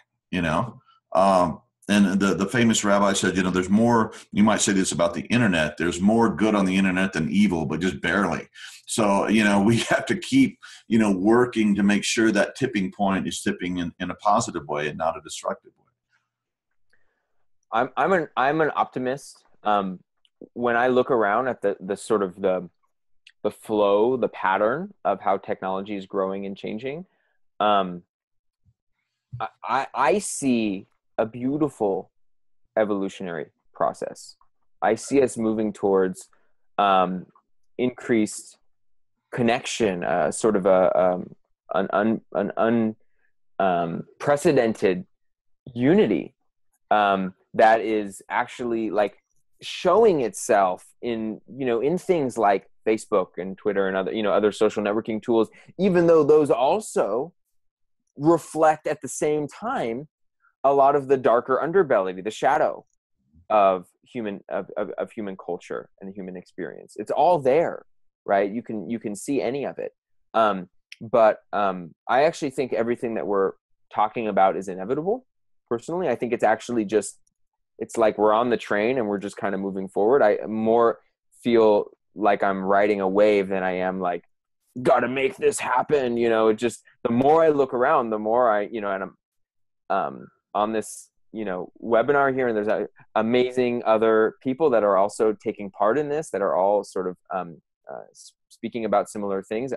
And the famous rabbi said, there's more, you might say this about the internet, there's more good on the internet than evil, but just barely. So, we have to keep, working to make sure that tipping point is tipping in a positive way and not a destructive way. I'm an optimist. When I look around at the sort of the flow, the pattern of how technology is growing and changing, I see a beautiful evolutionary process. I see us moving towards increased connection, sort of an unprecedented unity that is actually like showing itself in things like Facebook and Twitter and other social networking tools, even though those also reflect at the same time a lot of the darker underbelly, the shadow of human culture and the human experience. It's all there, right? You can see any of it. But I actually think everything that we're talking about is inevitable. Personally, I think it's actually it's like we're on the train and we're just kind of moving forward. I more feel like I'm riding a wave than I am like, gotta make this happen. Just the more I look around, the more and I'm on this, webinar here, and there's amazing other people that are also taking part in this, that are all sort of speaking about similar things.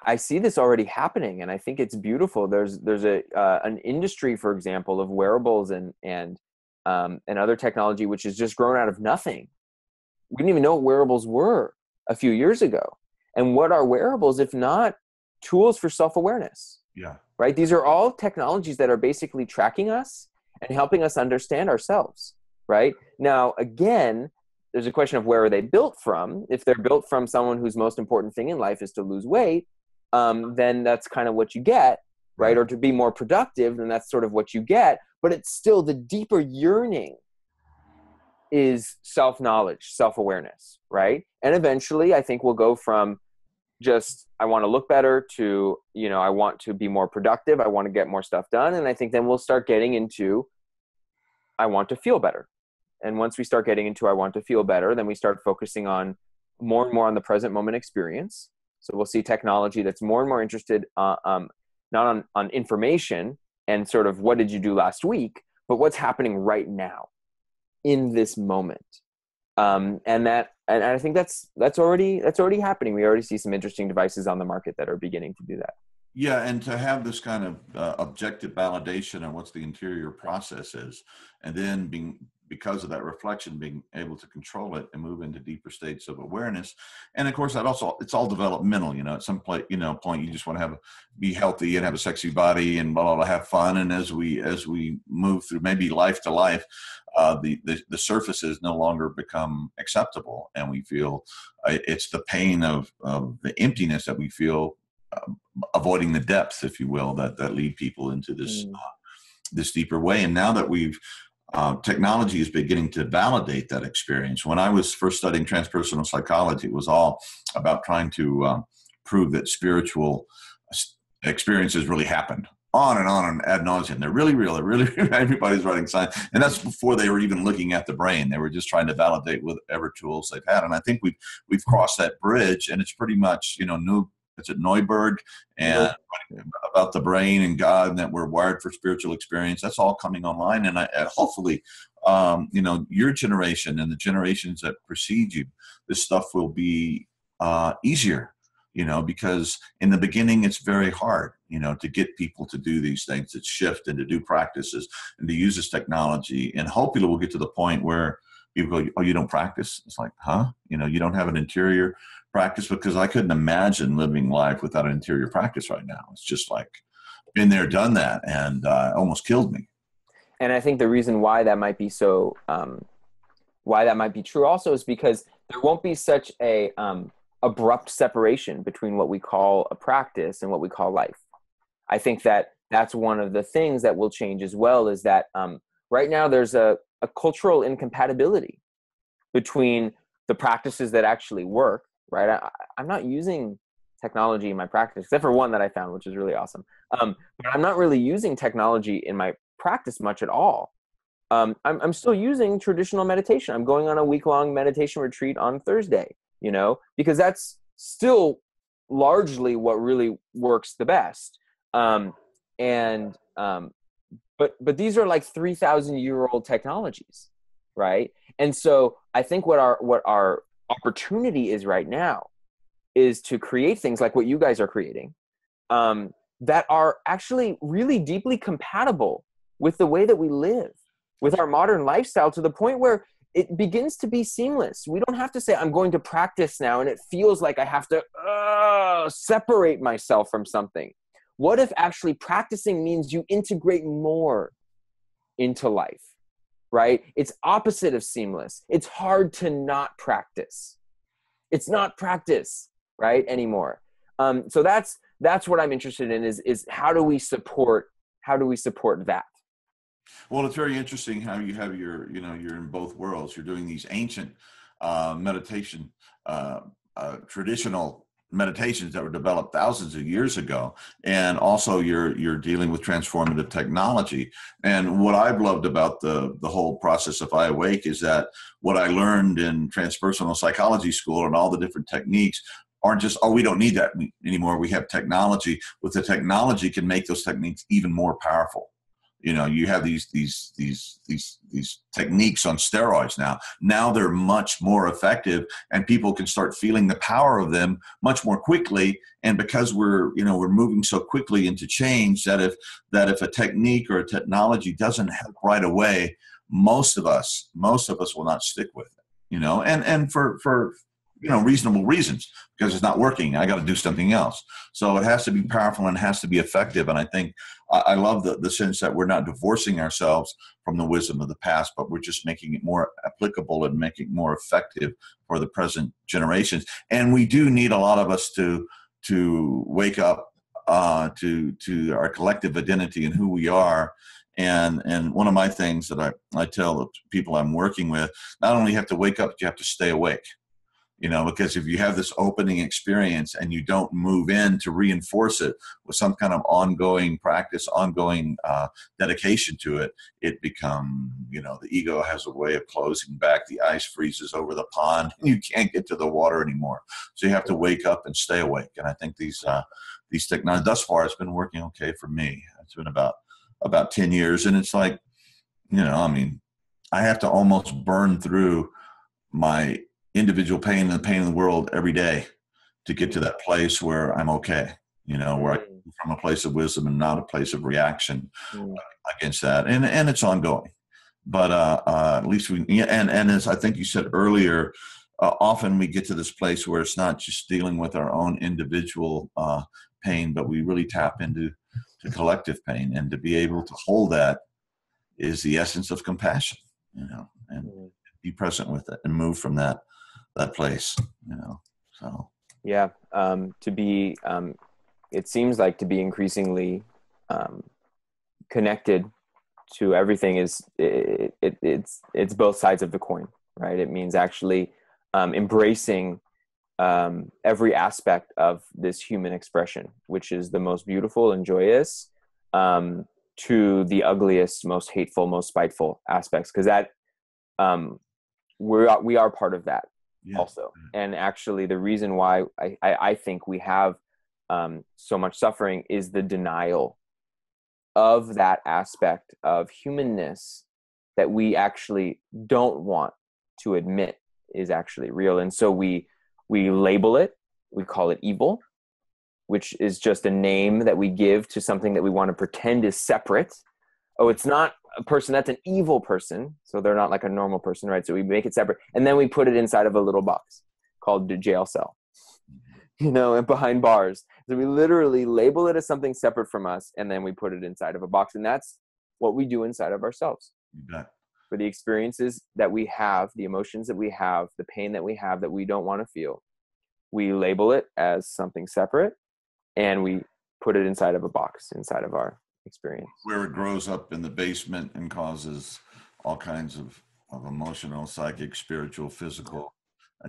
I see this already happening, and I think it's beautiful. There's an industry, for example, of wearables and other technology, which has just grown out of nothing. We didn't even know what wearables were a few years ago. And what are wearables if not tools for self-awareness? Yeah. Right? These are all technologies that are basically tracking us and helping us understand ourselves, right? Now, again, there's a question of where are they built from. If they're built from someone whose most important thing in life is to lose weight, then that's kind of what you get, right? Or to be more productive, then that's sort of what you get. But it's still the deeper yearning is self-knowledge, self-awareness, right? And eventually, I think we'll go from just, I want to look better to, I want to be more productive. I want to get more stuff done. And I think then we'll start getting into, I want to feel better. And once we start getting into, I want to feel better, then we start focusing on more and more on the present moment experience. So we'll see technology that's more and more interested, not on information and sort of what did you do last week, but what's happening right now in this moment. And I think that's already happening. We already see some interesting devices on the market that are beginning to do that. Yeah, and to have this kind of objective validation on what's the interior process is, and then because of that reflection, being able to control it and move into deeper states of awareness. And of course, it's all developmental. At some point, you just want to be healthy and have a sexy body and blah, blah, blah, have fun. And as we move through maybe life to life, the surfaces no longer become acceptable, and we feel it's the pain of the emptiness that we feel, avoiding the depths, if you will, that lead people into this this deeper way. And now that we've technology is beginning to validate that experience. When I was first studying transpersonal psychology, it was all about trying to prove that spiritual experiences really happened. On and ad nauseum. They're really real. They're really everybody's writing science, and that's before they were even looking at the brain. They were just trying to validate with whatever tools they've had. And I think we've crossed that bridge, and it's pretty much it's at Neuberg and about the brain and God, and that we're wired for spiritual experience. That's all coming online, and hopefully, your generation and the generations that precede you, this stuff will be easier. Because in the beginning, it's very hard, to get people to do these things, to shift and to do practices and to use this technology. And hopefully we'll get to the point where people go, oh, you don't practice? It's like, huh? You don't have an interior practice? Because I couldn't imagine living life without an interior practice right now. It's just like, been there, done that, and almost killed me. And I think the reason why that might be so, why that might be true also is because there won't be such a, abrupt separation between what we call a practice and what we call life. I think that that's one of the things that will change as well, is that right now there's a cultural incompatibility between the practices that actually work, right? I'm not using technology in my practice, except for one that I found, which is really awesome. But I'm not really using technology in my practice much at all. I'm still using traditional meditation. I'm going on a week-long meditation retreat on Thursday. Because that's still largely what really works the best. But these are like 3,000-year-old technologies, right? And so I think what our opportunity is right now is to create things like what you guys are creating, that are actually really deeply compatible with the way that we live, with our modern lifestyle, to the point where it begins to be seamless. We don't have to say, I'm going to practice now, and it feels like I have to separate myself from something. What if actually practicing means you integrate more into life, right? It's opposite of seamless. It's hard to not practice. It's not practice, right, anymore. So that's what I'm interested in, is how do we support that? Well, it's very interesting how you have you're in both worlds. You're doing these ancient meditation, traditional meditations that were developed thousands of years ago, and also you're dealing with transformative technology. And what I've loved about the whole process of I Awake is that what I learned in transpersonal psychology school and all the different techniques aren't just, oh, we don't need that anymore. We have technology. With the technology, can make those techniques even more powerful. You have these techniques on steroids now. Now they're much more effective, and people can start feeling the power of them much more quickly. And because we're moving so quickly into change, that if a technique or a technology doesn't help right away, most of us will not stick with it. And for reasonable reasons, because it's not working. I got to do something else. So it has to be powerful and it has to be effective. And I think I love the sense that we're not divorcing ourselves from the wisdom of the past, but we're just making it more applicable and making it more effective for the present generations. And we do need a lot of us to wake up to our collective identity and who we are. And one of my things that I tell the people I'm working with, not only have to wake up, you have to stay awake. Because if you have this opening experience and you don't move in to reinforce it with some kind of ongoing practice, ongoing dedication to it, it becomes, the ego has a way of closing back. The ice freezes over the pond and you can't get to the water anymore. So you have to wake up and stay awake. And I think these technologies, thus far, it's been working okay for me. It's been about 10 years. And it's like, I have to almost burn through my individual pain and the pain of the world every day to get to that place where I'm okay, where I come from a place of wisdom and not a place of reaction against that. And it's ongoing, but at least and as I think you said earlier, often we get to this place where it's not just dealing with our own individual pain, but we really tap into collective pain, and to be able to hold that is the essence of compassion, and be present with it and move from that place, so. Yeah. It seems like to be increasingly connected to everything is it's both sides of the coin, right? It means actually embracing every aspect of this human expression, which is the most beautiful and joyous, to the ugliest, most hateful, most spiteful aspects, because that we are part of that also. And actually, the reason why I think we have so much suffering is the denial of that aspect of humanness that we actually don't want to admit is actually real. And so we label it, we call it evil, which is just a name that we give to something that we want to pretend is separate. Oh, it's not a person, that's an evil person. So they're not like a normal person, right? So we make it separate. And then we put it inside of a little box called the jail cell, and behind bars. So we literally label it as something separate from us, and then we put it inside of a box. And that's what we do inside of ourselves. For the experiences that we have, the emotions that we have, the pain that we have that we don't want to feel, we label it as something separate, and we put it inside of a box, inside of our experience. Where it grows up in the basement and causes all kinds of emotional, psychic, spiritual, physical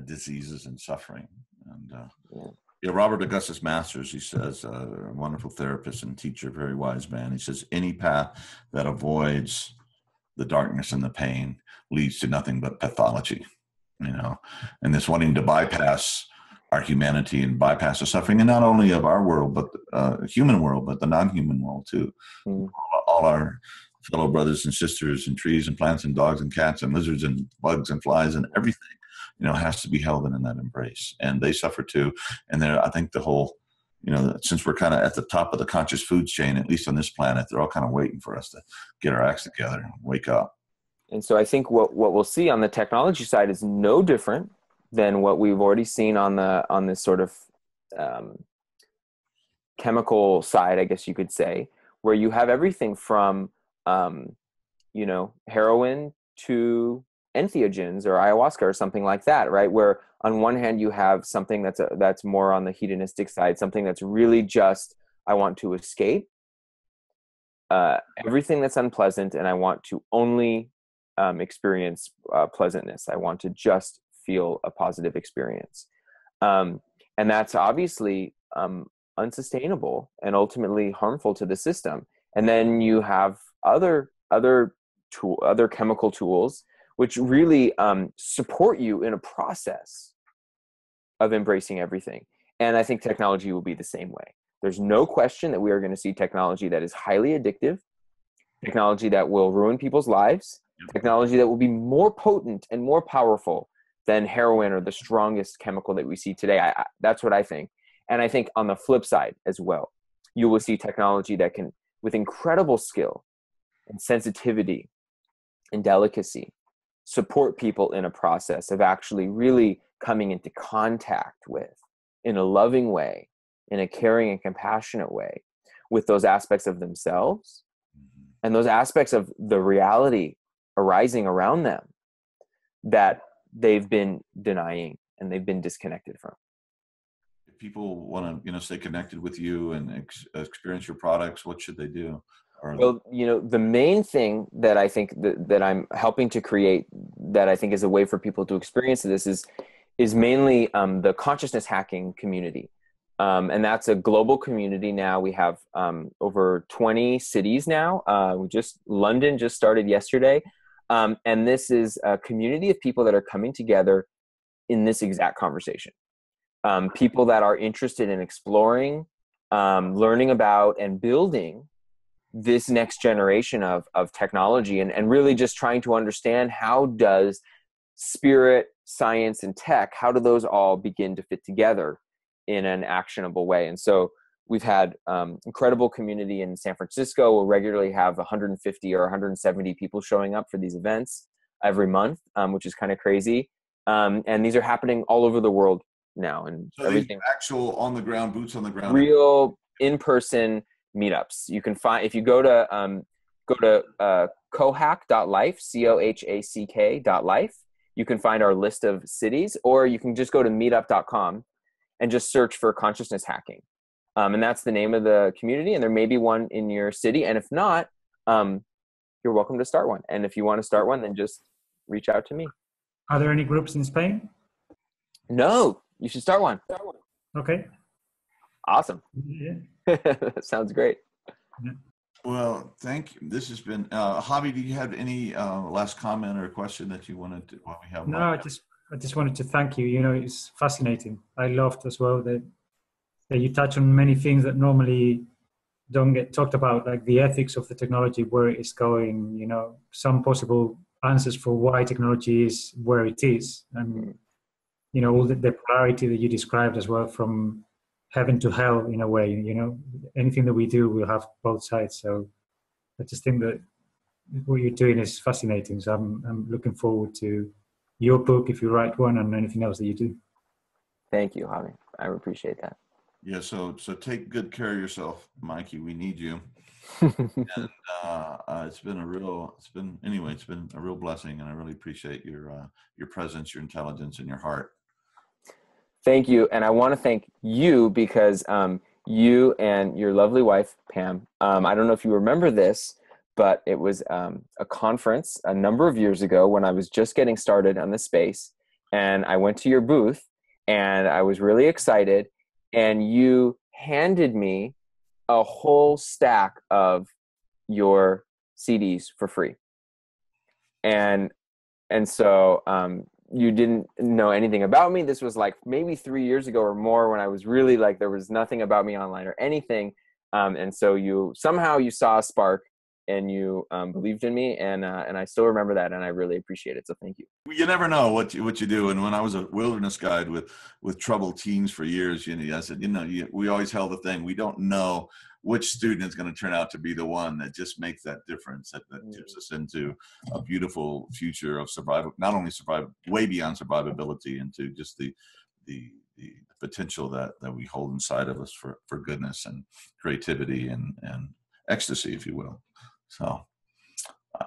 diseases and suffering. And Robert Augustus Masters, he says, a wonderful therapist and teacher, very wise man. He says, any path that avoids the darkness and the pain leads to nothing but pathology, and this wanting to bypass our humanity and bypass the suffering, and not only of our world, but human world, but the non-human world too. All our fellow brothers and sisters and trees and plants and dogs and cats and lizards and bugs and flies and everything, has to be held in that embrace. And they suffer too. And I think the whole, since we're kind of at the top of the conscious food chain, at least on this planet, they're all kind of waiting for us to get our acts together and wake up. And so I think what we'll see on the technology side is no different than what we've already seen on this sort of chemical side, I guess you could say, where you have everything from heroin to entheogens or ayahuasca or something like that, right? Where on one hand you have something that's more on the hedonistic side, something that's really just, I want to escape everything that's unpleasant, and I want to only experience pleasantness. I want to just feel a positive experience. And that's obviously unsustainable and ultimately harmful to the system. And then you have other chemical tools which really support you in a process of embracing everything. And I think technology will be the same way. There's no question that we are going to see technology that is highly addictive, technology that will ruin people's lives, technology that will be more potent and more powerful than heroin or the strongest chemical that we see today. That's what I think. And I think on the flip side as well, you will see technology that can, with incredible skill and sensitivity and delicacy, support people in a process of actually really coming into contact with, in a loving way, in a caring and compassionate way, with those aspects of themselves and those aspects of the reality arising around them that they've been denying and they've been disconnected from. If people want to, stay connected with you and experience your products, what should they do? Well, the main thing that I think that I'm helping to create, that I think is a way for people to experience this, is mainly the consciousness hacking community. And that's a global community now. We have over 20 cities now. London just started yesterday. And this is a community of people that are coming together in this exact conversation. People that are interested in exploring, learning about, and building this next generation of technology, and really just trying to understand, how does spirit, science, and tech, how do those all begin to fit together in an actionable way? And so we've had incredible community in San Francisco. We'll regularly have 150 or 170 people showing up for these events every month, which is kind of crazy. And these are happening all over the world now. And so everything actual on the ground, boots on the ground, real in-person meetups. You can find, if you go to cohack.life, cohack.life, you can find our list of cities, or you can just go to meetup.com and just search for consciousness hacking. And that's the name of the community, and there may be one in your city. And if not, you're welcome to start one. And if you want to start one, then just reach out to me. Are there any groups in Spain? No, you should start one. Okay. Awesome. Yeah. Sounds great. Yeah. Well, thank you. This has been, Javi, do you have any last comment or question that you wanted to, while we have? No, I just wanted to thank you. You know, it's fascinating. I loved as well that you touch on many things that normally don't get talked about, like the ethics of the technology, where it's going, you know, some possible answers for why technology is where it is. And, you know, all the polarity that you described as well, from heaven to hell in a way, you know, anything that we do will have both sides. So I just think that what you're doing is fascinating. So I'm looking forward to your book, if you write one, and anything else that you do. Thank you, Javi. I appreciate that. Yeah, so take good care of yourself, Mikey. We need you. And it's been a real blessing, and I really appreciate your presence, your intelligence, and your heart. Thank you. And I want to thank you because you and your lovely wife, Pam, I don't know if you remember this, but it was a conference a number of years ago when I was just getting started on the space. And I went to your booth and I was really excited. And you handed me a whole stack of your CDs for free. And so you didn't know anything about me. This was like maybe 3 years ago or more, when I was really like, there was nothing about me online or anything. And so you saw a spark, and you believed in me, and I still remember that, and I really appreciate it. So thank you. You never know what you do. And when I was a wilderness guide with troubled teens for years, I said, we always held the thing. We don't know which student is going to turn out to be the one that just makes that difference, that tips us into a beautiful future of survival, not only survive, way beyond survivability, into just the potential that we hold inside of us for goodness and creativity and ecstasy, if you will. So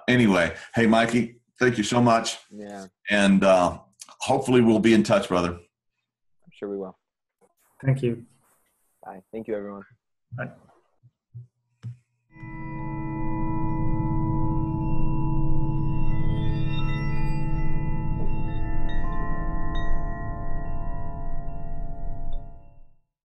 anyway, hey, Mikey, thank you so much. Yeah. And hopefully we'll be in touch, brother. I'm sure we will. Thank you. Bye. Thank you, everyone. Bye.